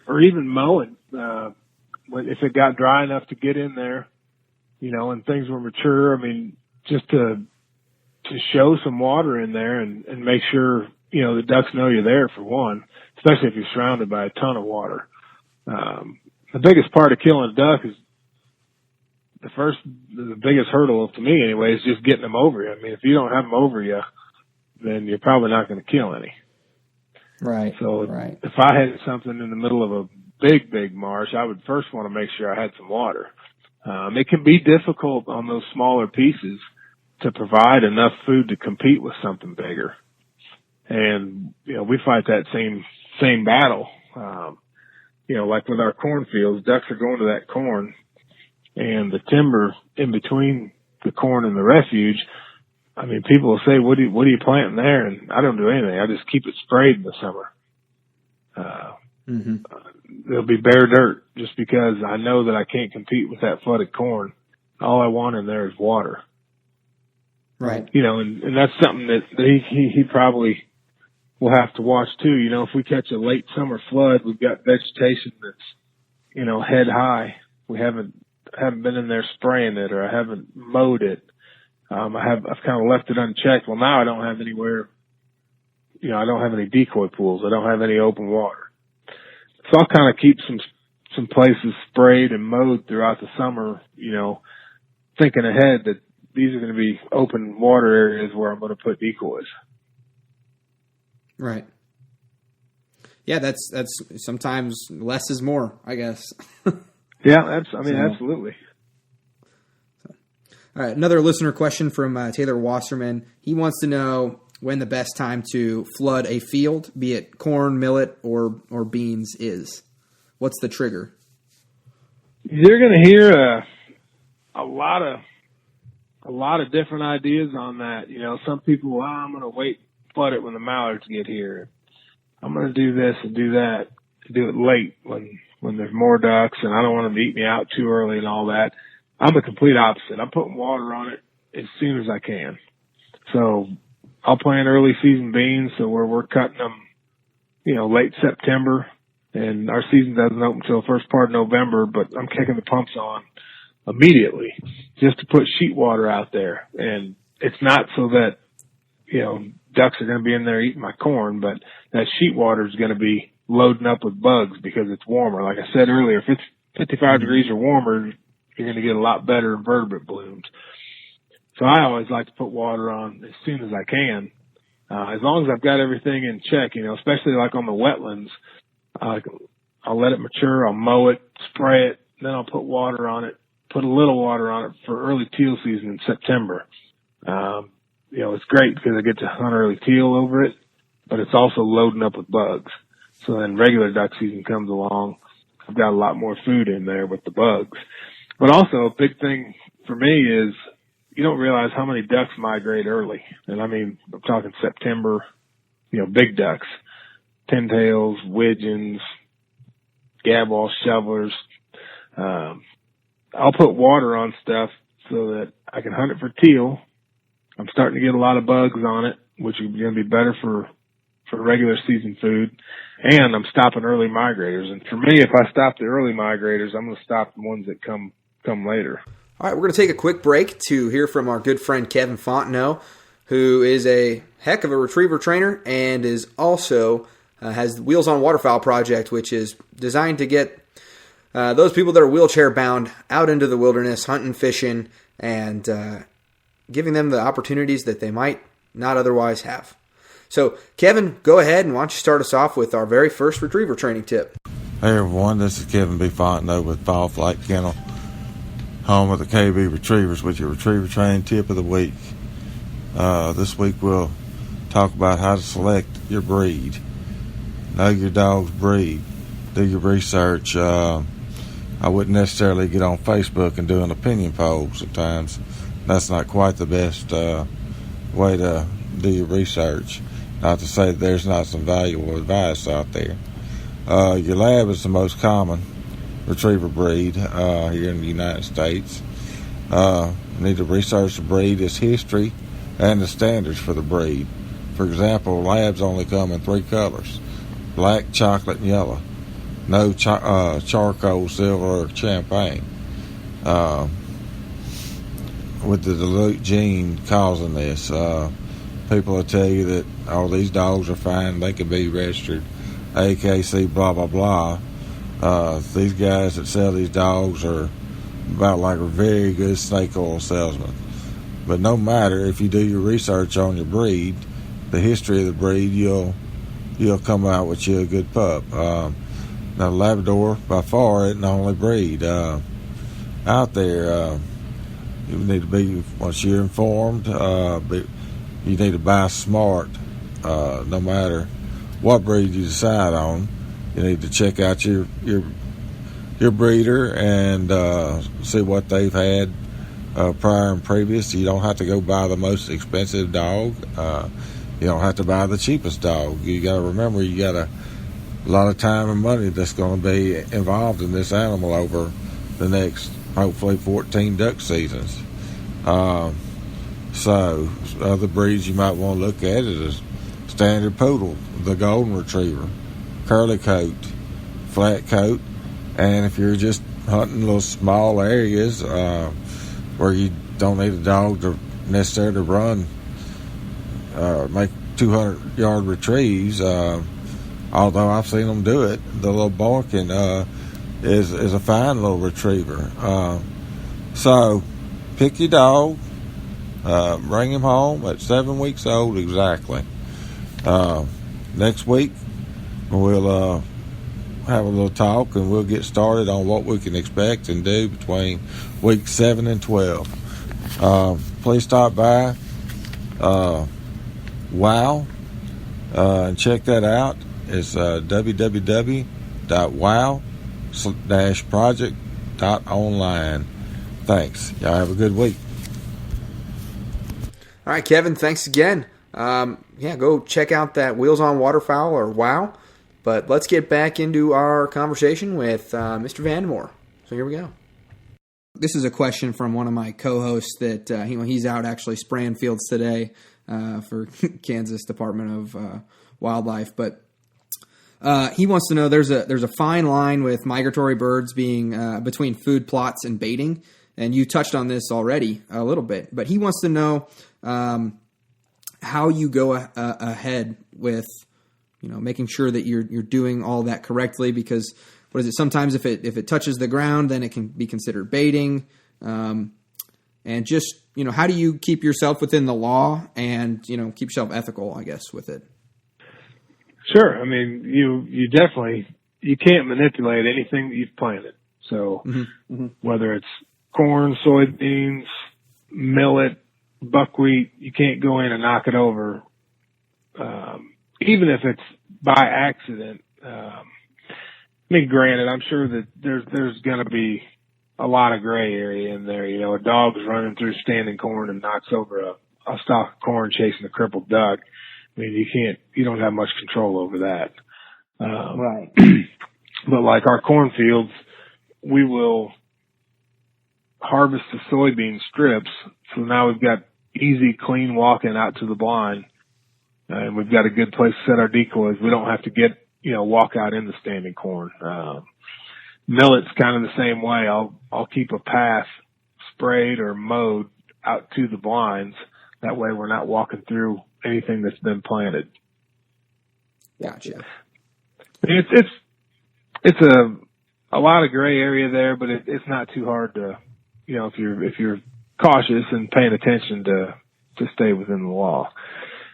or even mowing. If it got dry enough to get in there, and things were mature. I mean, just to show some water in there and make sure, the ducks know you're there, for one, especially if you're surrounded by a ton of water. The biggest part of killing a duck is the biggest hurdle to me anyway is just getting them over you. I mean, if you don't have them over you, then you're probably not going to kill any. Right. So if I had something in the middle of a big marsh, I would first want to make sure I had some water. It can be difficult on those smaller pieces to provide enough food to compete with something bigger. And, we fight that same battle. Like with our cornfields, ducks are going to that corn, and the timber in between the corn and the refuge. I mean, people will say, what are you planting there? And I don't do anything. I just keep it sprayed in the summer. There'll be bare dirt just because I know that I can't compete with that flooded corn. All I want in there is water. Right. And that's something that he probably will have to watch too. If we catch a late summer flood, we've got vegetation that's, head high. We haven't been in there spraying it, or I haven't mowed it. I've kind of left it unchecked. Well, now I don't have anywhere, I don't have any decoy pools. I don't have any open water. So I'll kind of keep some places sprayed and mowed throughout the summer, thinking ahead that these are going to be open water areas where I'm going to put decoys. Right. Yeah, that's sometimes less is more, I guess. Yeah, absolutely. All right, another listener question from Taylor Wasserman. He wants to know when the best time to flood a field, be it corn, millet, or beans, is. What's the trigger? You're going to hear a lot of different ideas on that. Some people, I'm going to wait, flood it when the mallards get here. I'm going to do this and do that, do it late when there's more ducks, and I don't want them to eat me out too early and all that. I'm the complete opposite. I'm putting water on it as soon as I can. So I'll plant early season beans, so where we're cutting them, late September, and our season doesn't open until the first part of November, but I'm kicking the pumps on immediately just to put sheet water out there. And it's not so that, ducks are going to be in there eating my corn, but that sheet water is going to be loading up with bugs because it's warmer. Like I said earlier, if it's 55 degrees or warmer, you're going to get a lot better invertebrate blooms. So I always like to put water on as soon as I can, as long as I've got everything in check, especially like on the wetlands. I'll let it mature, I'll mow it, spray it, then I'll put water on it, put a little water on it for early teal season in September. It's great because I get to hunt early teal over it, but it's also loading up with bugs. So then regular duck season comes along, I've got a lot more food in there with the bugs. But also a big thing for me is you don't realize how many ducks migrate early. And I mean, I'm talking September, big ducks, pintails, widgeons, gadwall shovelers. I'll put water on stuff so that I can hunt it for teal. I'm starting to get a lot of bugs on it, which is going to be better for regular season food. And I'm stopping early migrators. And for me, if I stop the early migrators, I'm going to stop the ones that come later. All right, we're going to take a quick break to hear from our good friend Kevin Fontenot, who is a heck of a retriever trainer and is also has the Wheels on Waterfowl project, which is designed to get those people that are wheelchair bound out into the wilderness, hunting, fishing, and giving them the opportunities that they might not otherwise have. So, Kevin, go ahead and why don't you start us off with our very first retriever training tip. Hey everyone, this is Kevin B. Fontenot with Fall Flight Kennel, home of the KB Retrievers, with your retriever training tip of the week. This week we'll talk about how to select your breed. Know your dog's breed. Do your research. I wouldn't necessarily get on Facebook and do an opinion poll sometimes. That's not quite the best way to do your research. Not to say that there's not some valuable advice out there. Your lab is the most common retriever breed here in the United States. You need to research the breed, its history, and the standards for the breed. For example, labs only come in 3 colors: black, chocolate, and yellow. No charcoal, silver, or champagne. With the dilute gene causing this, people will tell you that, these dogs are fine, they can be registered AKC, blah, blah, blah. These guys that sell these dogs are about like a very good snake oil salesman. But no matter, if you do your research on your breed, the history of the breed, you'll come out with you a good pup. Now, Labrador, by far, isn't the only breed. out there. You need to be, once you're informed, you need to buy smart. No matter what breed you decide on, you need to check out your breeder and see what they've had prior and previous. You don't have to go buy the most expensive dog. You don't have to buy the cheapest dog. You got to remember, you got a lot of time and money that's going to be involved in this animal over the next, hopefully, 14 duck seasons. So other breeds you might want to look at is a standard poodle, the golden retriever, curly coat, flat coat, and if you're just hunting little small areas where you don't need a dog to necessarily run, make 200-yard retrieves, although I've seen them do it, the little Barkin is a fine little retriever. So pick your dog, bring him home at 7 weeks old exactly. Next week we'll have a little talk and we'll get started on what we can expect and do between weeks 7 and 12. Please stop by Wow and check that out. It's www.wow-project.online. Thanks. Y'all have a good week. All right, Kevin, thanks again. Go check out that Wheels on Waterfowl or WOW. But let's get back into our conversation with Mr. Vandemore. So here we go. This is a question from one of my co-hosts that he's out actually spraying fields today for Kansas Department of Wildlife. But he wants to know there's a fine line with migratory birds being between food plots and baiting. And you touched on this already a little bit. But he wants to know how you go ahead with making sure that you're doing all that correctly, because what is it? Sometimes if it touches the ground, then it can be considered baiting. And just, how do you keep yourself within the law and, keep yourself ethical, I guess, with it? Sure. I mean, you definitely, you can't manipulate anything that you've planted. So whether it's corn, soybeans, millet, buckwheat, you can't go in and knock it over. Even if it's by accident. I mean, granted, I'm sure that there's going to be a lot of gray area in there. A dog's running through standing corn and knocks over a stalk of corn chasing a crippled duck. I mean, you don't have much control over that. Right. But like our cornfields, we will harvest the soybean strips. So now we've got easy, clean walking out to the blind. And we've got a good place to set our decoys. We don't have to walk out in the standing corn. Millet's kind of the same way. I'll keep a path sprayed or mowed out to the blinds. That way we're not walking through anything that's been planted. Gotcha. It's a lot of gray area there, but it's not too hard to, if you're cautious and paying attention to stay within the law.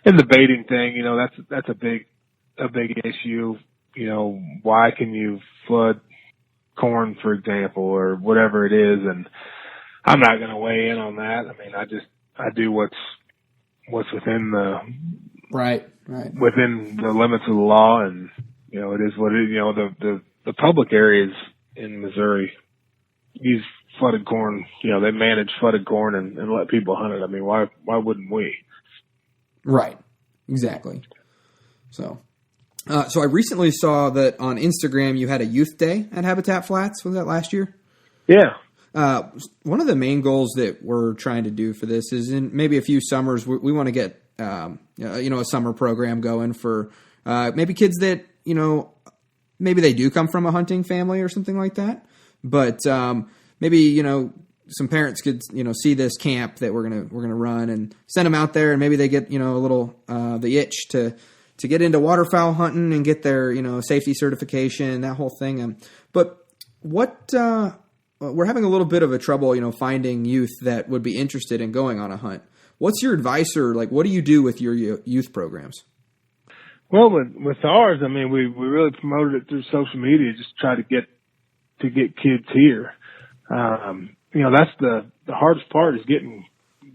And the baiting thing, that's a big issue. Why can you flood corn, for example, or whatever it is? And I'm not going to weigh in on that. I mean, I do what's within within the limits of the law, and it is what it is. The public areas in Missouri use flooded corn. They manage flooded corn and let people hunt it. I mean, why wouldn't we? Right. Exactly. So I recently saw that on Instagram you had a youth day at Habitat Flats. Was that last year? Yeah. One of the main goals that we're trying to do for this is in maybe a few summers, we want to get, a summer program going for maybe kids that, maybe they do come from a hunting family or something like that. But maybe, some parents could, see this camp that we're gonna run and send them out there, and maybe they get, a little the itch to get into waterfowl hunting and get their, safety certification, that whole thing. But what we're having a little bit of a trouble, finding youth that would be interested in going on a hunt. What's your advice, or what do you do with your youth programs? Well, with ours, I mean, we really promoted it through social media, just try to get kids here. that's the hardest part is getting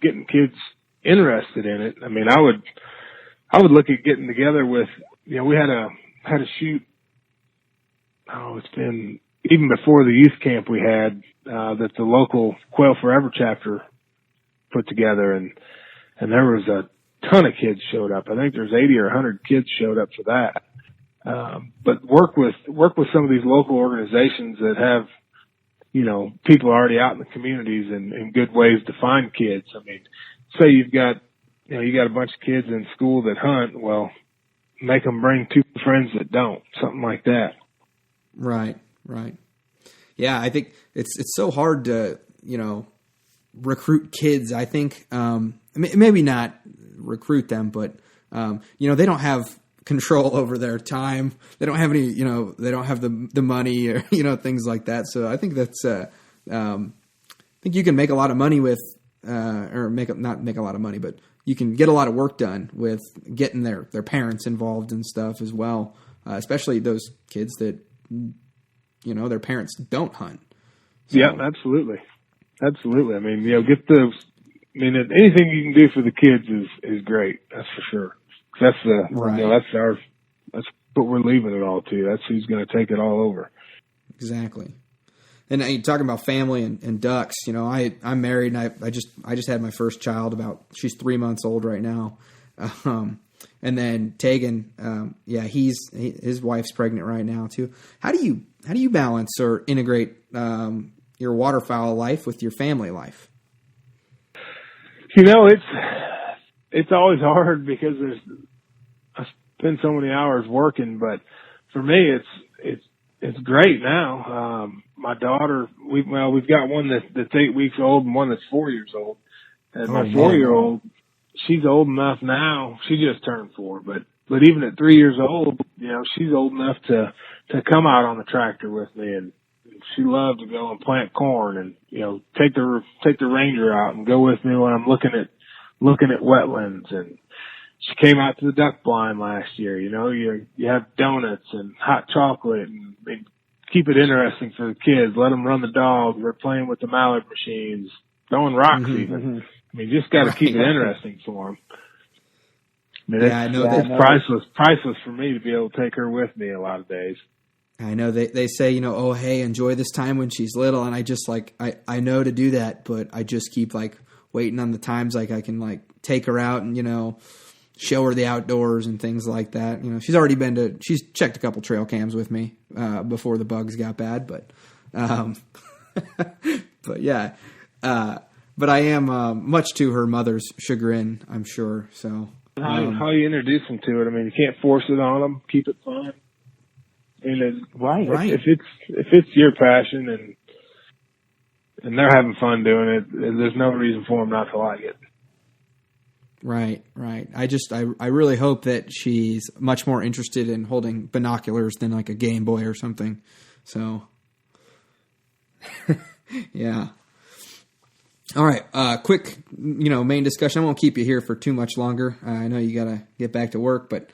kids interested in it. I mean, I would look at getting together with, we had a shoot. Oh, it's been even before the youth camp we had, that the local Quail Forever chapter put together, and there was a ton of kids showed up. I think there's 80 or 100 kids showed up for that. But work with some of these local organizations that have, people already out in the communities and good ways to find kids. I mean, say you got a bunch of kids in school that hunt. Well, make them bring 2 friends that don't, something like that. Right. Yeah, I think it's so hard to, recruit kids. I think, maybe not recruit them, but, they don't have control over their time. They don't have any, they don't have the money or, things like that. So I think that's, I think you can make a lot of money with, or not make a lot of money, but you can get a lot of work done with getting their parents involved and stuff as well. Especially those kids that, their parents don't hunt. So. Yeah, absolutely. Absolutely. I mean, anything you can do for the kids is great. That's for sure. That's right. That's what we're leaving it all to. That's who's going to take it all over. Exactly. And you're talking about family and ducks. I'm married, and I just had my first child. She's 3 months old right now. And then Tegan, his wife's pregnant right now too. How do you balance or integrate your waterfowl life with your family life? It's always hard because I spend so many hours working, but for me, it's great now. My daughter, we've got one that's 8 weeks old and one that's 4 years old. And my 4-year-old, she's old enough now. She just turned 4, but even at 3 years old, she's old enough to come out on the tractor with me, and she loved to go and plant corn and, take the Ranger out and go with me when I'm looking at wetlands. And she came out to the duck blind last year. You have donuts and hot chocolate and keep it interesting for the kids. Let them run the dogs. They're playing with the mallard machines, throwing rocks even. Mm-hmm. I mean, just got to keep it interesting for them. I know it's priceless for me to be able to take her with me a lot of days. I know they say, oh, hey, enjoy this time when she's little. And I just I know to do that, but I just keep waiting on the times I can take her out and, show her the outdoors and things like that. She's checked a couple trail cams with me, before the bugs got bad, but yeah, but I am, much to her mother's chagrin, I'm sure. So, how you introduce them to it? I mean, you can't force it on them. Keep it fun. And right. If it's your passion and they're having fun doing it, there's no reason for them not to like it. Right. I really hope that she's much more interested in holding binoculars than a Game Boy or something. So, yeah. All right. Quick, main discussion. I won't keep you here for too much longer. I know you got to get back to work, but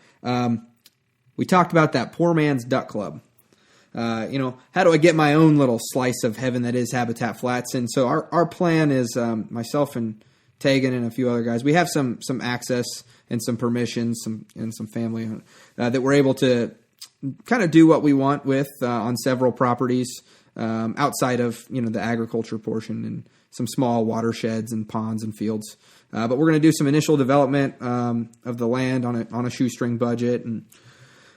we talked about that poor man's duck club. How do I get my own little slice of heaven that is Habitat Flats? And so our plan is myself and Tegan and a few other guys. We have some access and some permissions, some family that we're able to kind of do what we want with on several properties outside of the agriculture portion and some small watersheds and ponds and fields. But we're going to do some initial development of the land on a shoestring budget and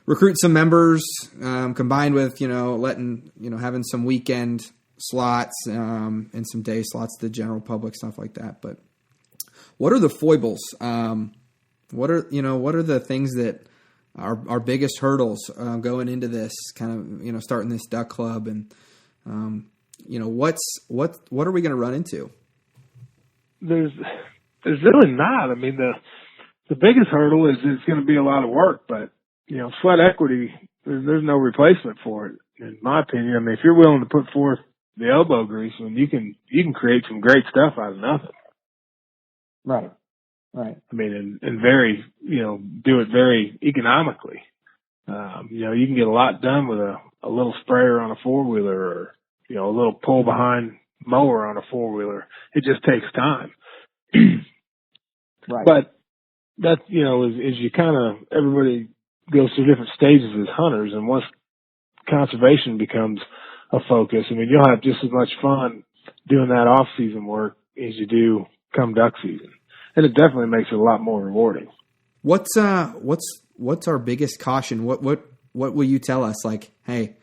recruit some members, combined with having some weekend slots and some day slots to the general public, stuff like that. But what are the foibles? What are the things that are our biggest hurdles going into this kind of starting this duck club, and what are we going to run into? There's really not. I mean, the biggest hurdle is it's going to be a lot of work, but sweat equity, there's no replacement for it, in my opinion. I mean, if you're willing to put forth the elbow grease, you can create some great stuff out of nothing. Right. I mean, and very, do it very economically. You can get a lot done with a little sprayer on a 4-wheeler, or, a little pull behind mower on a 4-wheeler. It just takes time. Right. But that, as you kind of, everybody goes through different stages as hunters, and once conservation becomes a focus, I mean, you'll have just as much fun doing that off-season work as you do come duck season. And it definitely makes it a lot more rewarding. What's our biggest caution? What will you tell us? Like, hey,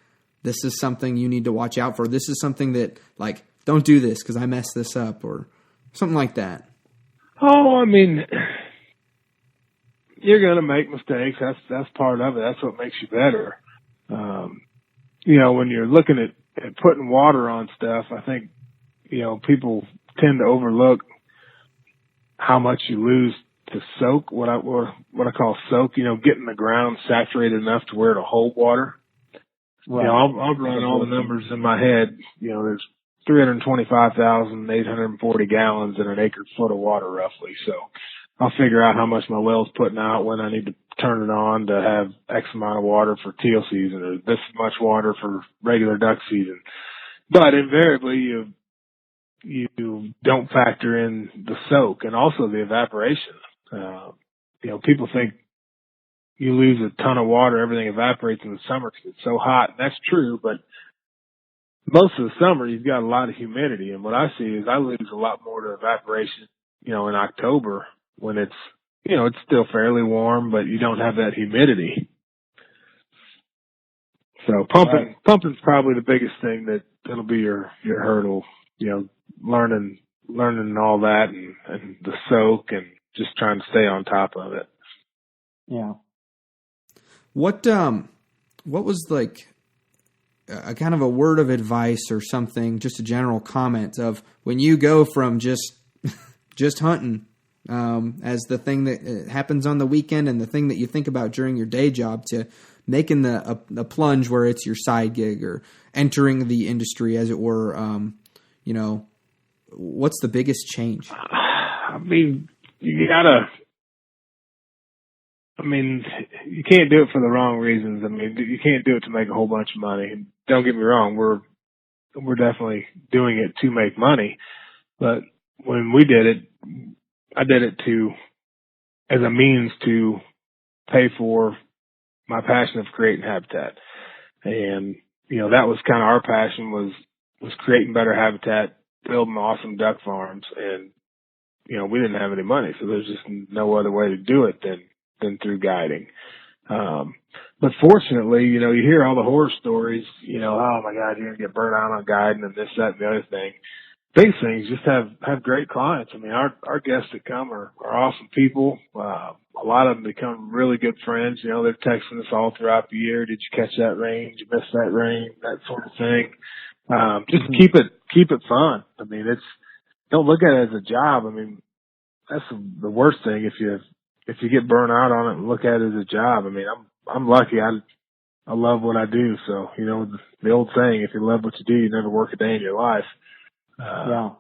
this is something you need to watch out for. This is something that, like, don't do this because I messed this up, or something like that. Oh, I mean, you're going to make mistakes. That's part of it. That's what makes you better. When you're looking at putting water on stuff, I think, people tend to overlook how much you lose to soak, what I call soak, getting the ground saturated enough to where it'll hold water. Right. I'll run all the numbers in my head. There's 325,840 gallons in an acre foot of water roughly. So I'll figure out how much my well's putting out, when I need to turn it on to have X amount of water for teal season, or this much water for regular duck season. But invariably you don't factor in the soak and also the evaporation. People think you lose a ton of water, everything evaporates in the summer because it's so hot. And that's true, but most of the summer you've got a lot of humidity. And what I see is I lose a lot more to evaporation, in October when it's still fairly warm, but you don't have that humidity. So pumping's probably the biggest thing that'll be your hurdle, learning all that and the soak and just trying to stay on top of it. Yeah. What was like a kind of a word of advice or something, just a general comment of when you go from just hunting as the thing that happens on the weekend and the thing that you think about during your day job to making the plunge where it's your side gig or entering the industry, as it were, what's the biggest change? I mean, you can't do it for the wrong reasons. I mean, you can't do it to make a whole bunch of money. Don't get me wrong. We're definitely doing it to make money. But when we did it, I did it as a means to pay for my passion of creating habitat. And, that was kind of our passion was creating better habitat, building awesome duck farms. And, we didn't have any money. So there's just no other way to do it than through guiding. But fortunately, you hear all the horror stories, oh my God, you're going to get burnt out on guiding and this, that, and the other thing. Big things, just have great clients. I mean, our guests that come are awesome people. A lot of them become really good friends. They're texting us all throughout the year. Did you catch that rain? Did you miss that rain? That sort of thing. Just keep it fun. I mean, don't look at it as a job. I mean, that's the worst thing if you get burnt out on it and look at it as a job. I mean, I'm lucky. I love what I do. So, the old saying, if you love what you do, you never work a day in your life. Yeah.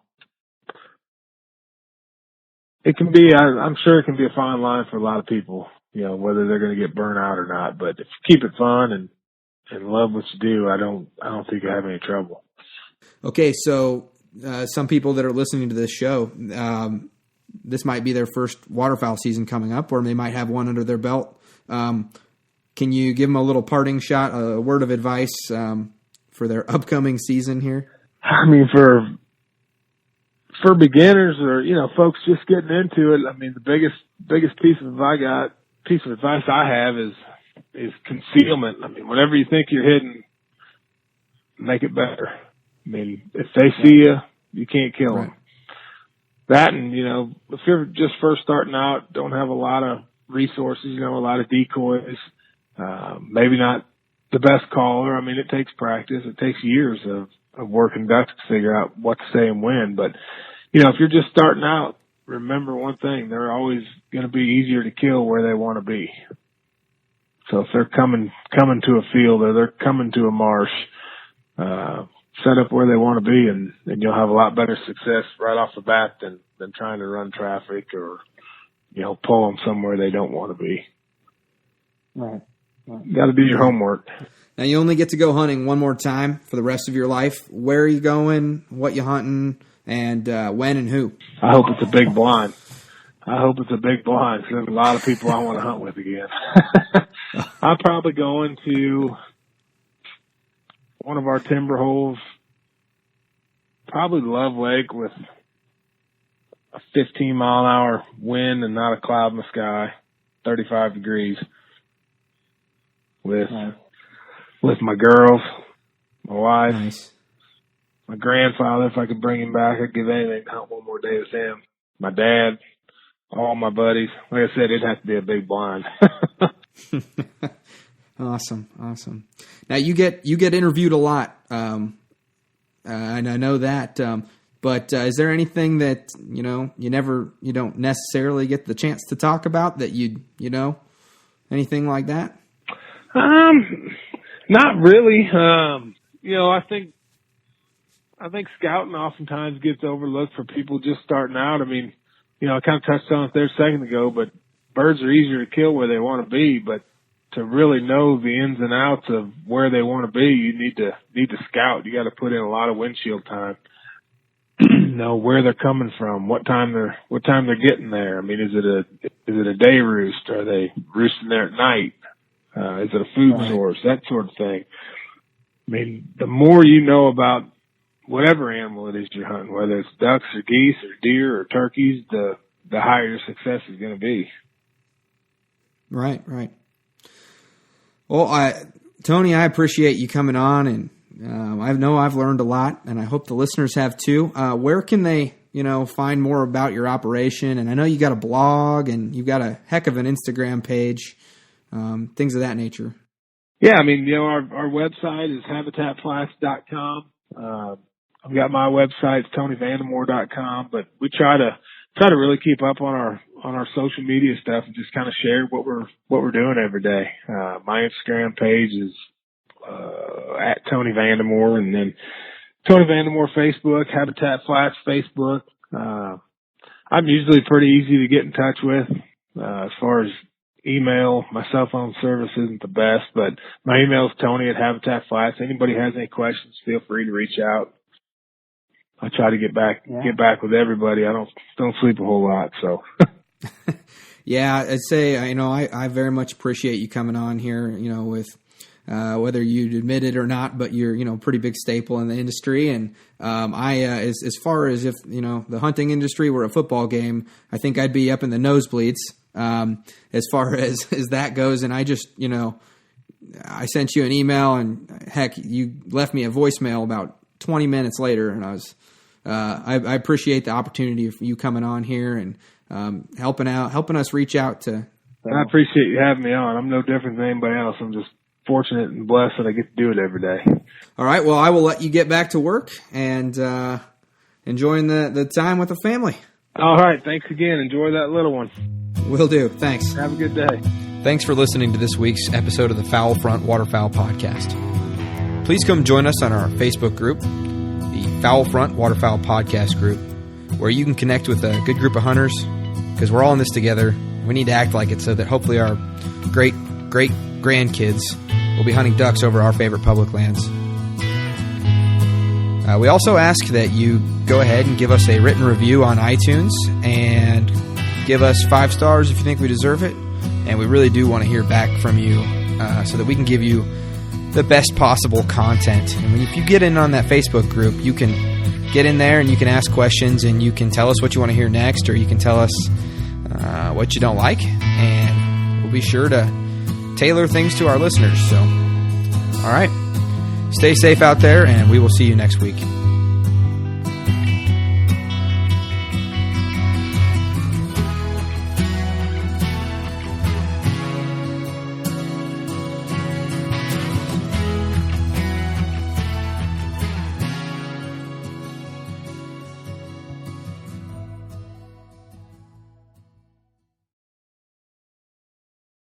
It can be, I'm sure it can be a fine line for a lot of people, whether they're going to get burnt out or not. But if you keep it fun and love what you do, I don't think you have any trouble. Okay. So, some people that are listening to this show, this might be their first waterfowl season coming up, or they might have one under their belt. Can you give them a little parting shot, a word of advice, for their upcoming season here? I mean, for beginners or, folks just getting into it, I mean, the biggest piece of advice I have is concealment. I mean, whatever you think you're hidden, make it better. I mean, if they see you, you can't kill them. That, and, if you're just first starting out, don't have a lot of resources, a lot of decoys, maybe not the best caller. I mean, it takes practice. It takes years of working ducks to figure out what to say and when. But, if you're just starting out, remember one thing, they're always going to be easier to kill where they want to be. So if they're coming to a field or they're coming to a marsh, set up where they want to be and you'll have a lot better success right off the bat than trying to run traffic or, pull them somewhere they don't want to be. Right. Got to do your homework. Now, you only get to go hunting one more time for the rest of your life. Where are you going, what you hunting, and when and who? I hope it's a big blind. There's a lot of people I want to hunt with again. I'm probably going to one of our timber holes, probably Love Lake, with a 15-mile-an-hour wind and not a cloud in the sky, 35 degrees, with my girls, my wife, nice. My grandfather. If I could bring him back, I'd give anything to hunt one more day with him. My dad, all my buddies. Like I said, it'd have to be a big blind. Awesome. Now you get interviewed a lot, and I know that. But is there anything that you don't necessarily get the chance to talk about that anything like that? Not really. I think scouting oftentimes gets overlooked for people just starting out. I mean, I kind of touched on it there a second ago, but birds are easier to kill where they want to be. But to really know the ins and outs of where they want to be, you need to scout. You got to put in a lot of windshield time. Know where they're coming from, what time they're getting there. I mean, is it a day roost? Are they roosting there at night? Is it a food source? That sort of thing. I mean, the more you know about whatever animal it is you're hunting, whether it's ducks or geese or deer or turkeys, the higher your success is going to be. Right. Well, Tony, I appreciate you coming on, and I know I've learned a lot, and I hope the listeners have too. Where can they, find more about your operation? And I know you got a blog, and you've got a heck of an Instagram page, things of that nature. Yeah, I mean, our website is habitatflats.com. I've got my website, TonyVandemore.com, but we try to really keep up on our social media stuff and just kind of share what we're doing every day. My Instagram page is at Tony Vandemore, and then Tony Vandemore Facebook, Habitat Flats Facebook. I'm usually pretty easy to get in touch with. As far as email, my cell phone service isn't the best, but my email is Tony at Habitat Flats. Anybody has any questions, feel free to reach out. I try to get back with everybody. I don't sleep a whole lot, so. Yeah, I'd say, I very much appreciate you coming on here, with whether you admit it or not, but you're, a pretty big staple in the industry. And as far as if, the hunting industry were a football game, I think I'd be up in the nosebleeds as far as that goes. And I just, I sent you an email, and heck, you left me a voicemail about 20 minutes later, and I appreciate the opportunity of you coming on here and helping us reach out to. I appreciate you having me on. I'm no different than anybody else. I'm just fortunate and blessed that I get to do it every day. All right. Well, I will let you get back to work and enjoying the time with the family. All right. Thanks again. Enjoy that little one. Will do. Thanks. Have a good day. Thanks for listening to this week's episode of the Fowl Front Waterfowl Podcast. Please come join us on our Facebook group, the Fowl Front Waterfowl Podcast group, where you can connect with a good group of hunters, because we're all in this together. We need to act like it so that hopefully our great grandkids will be hunting ducks over our favorite public lands. We also ask that you go ahead and give us a written review on iTunes and give us 5 stars if you think we deserve it. And we really do want to hear back from you so that we can give you the best possible content. And if you get in on that Facebook group, you can get in there and you can ask questions, and you can tell us what you want to hear next, or you can tell us what you don't like, and we'll be sure to tailor things to our listeners. So, all right, stay safe out there, and we will see you next week.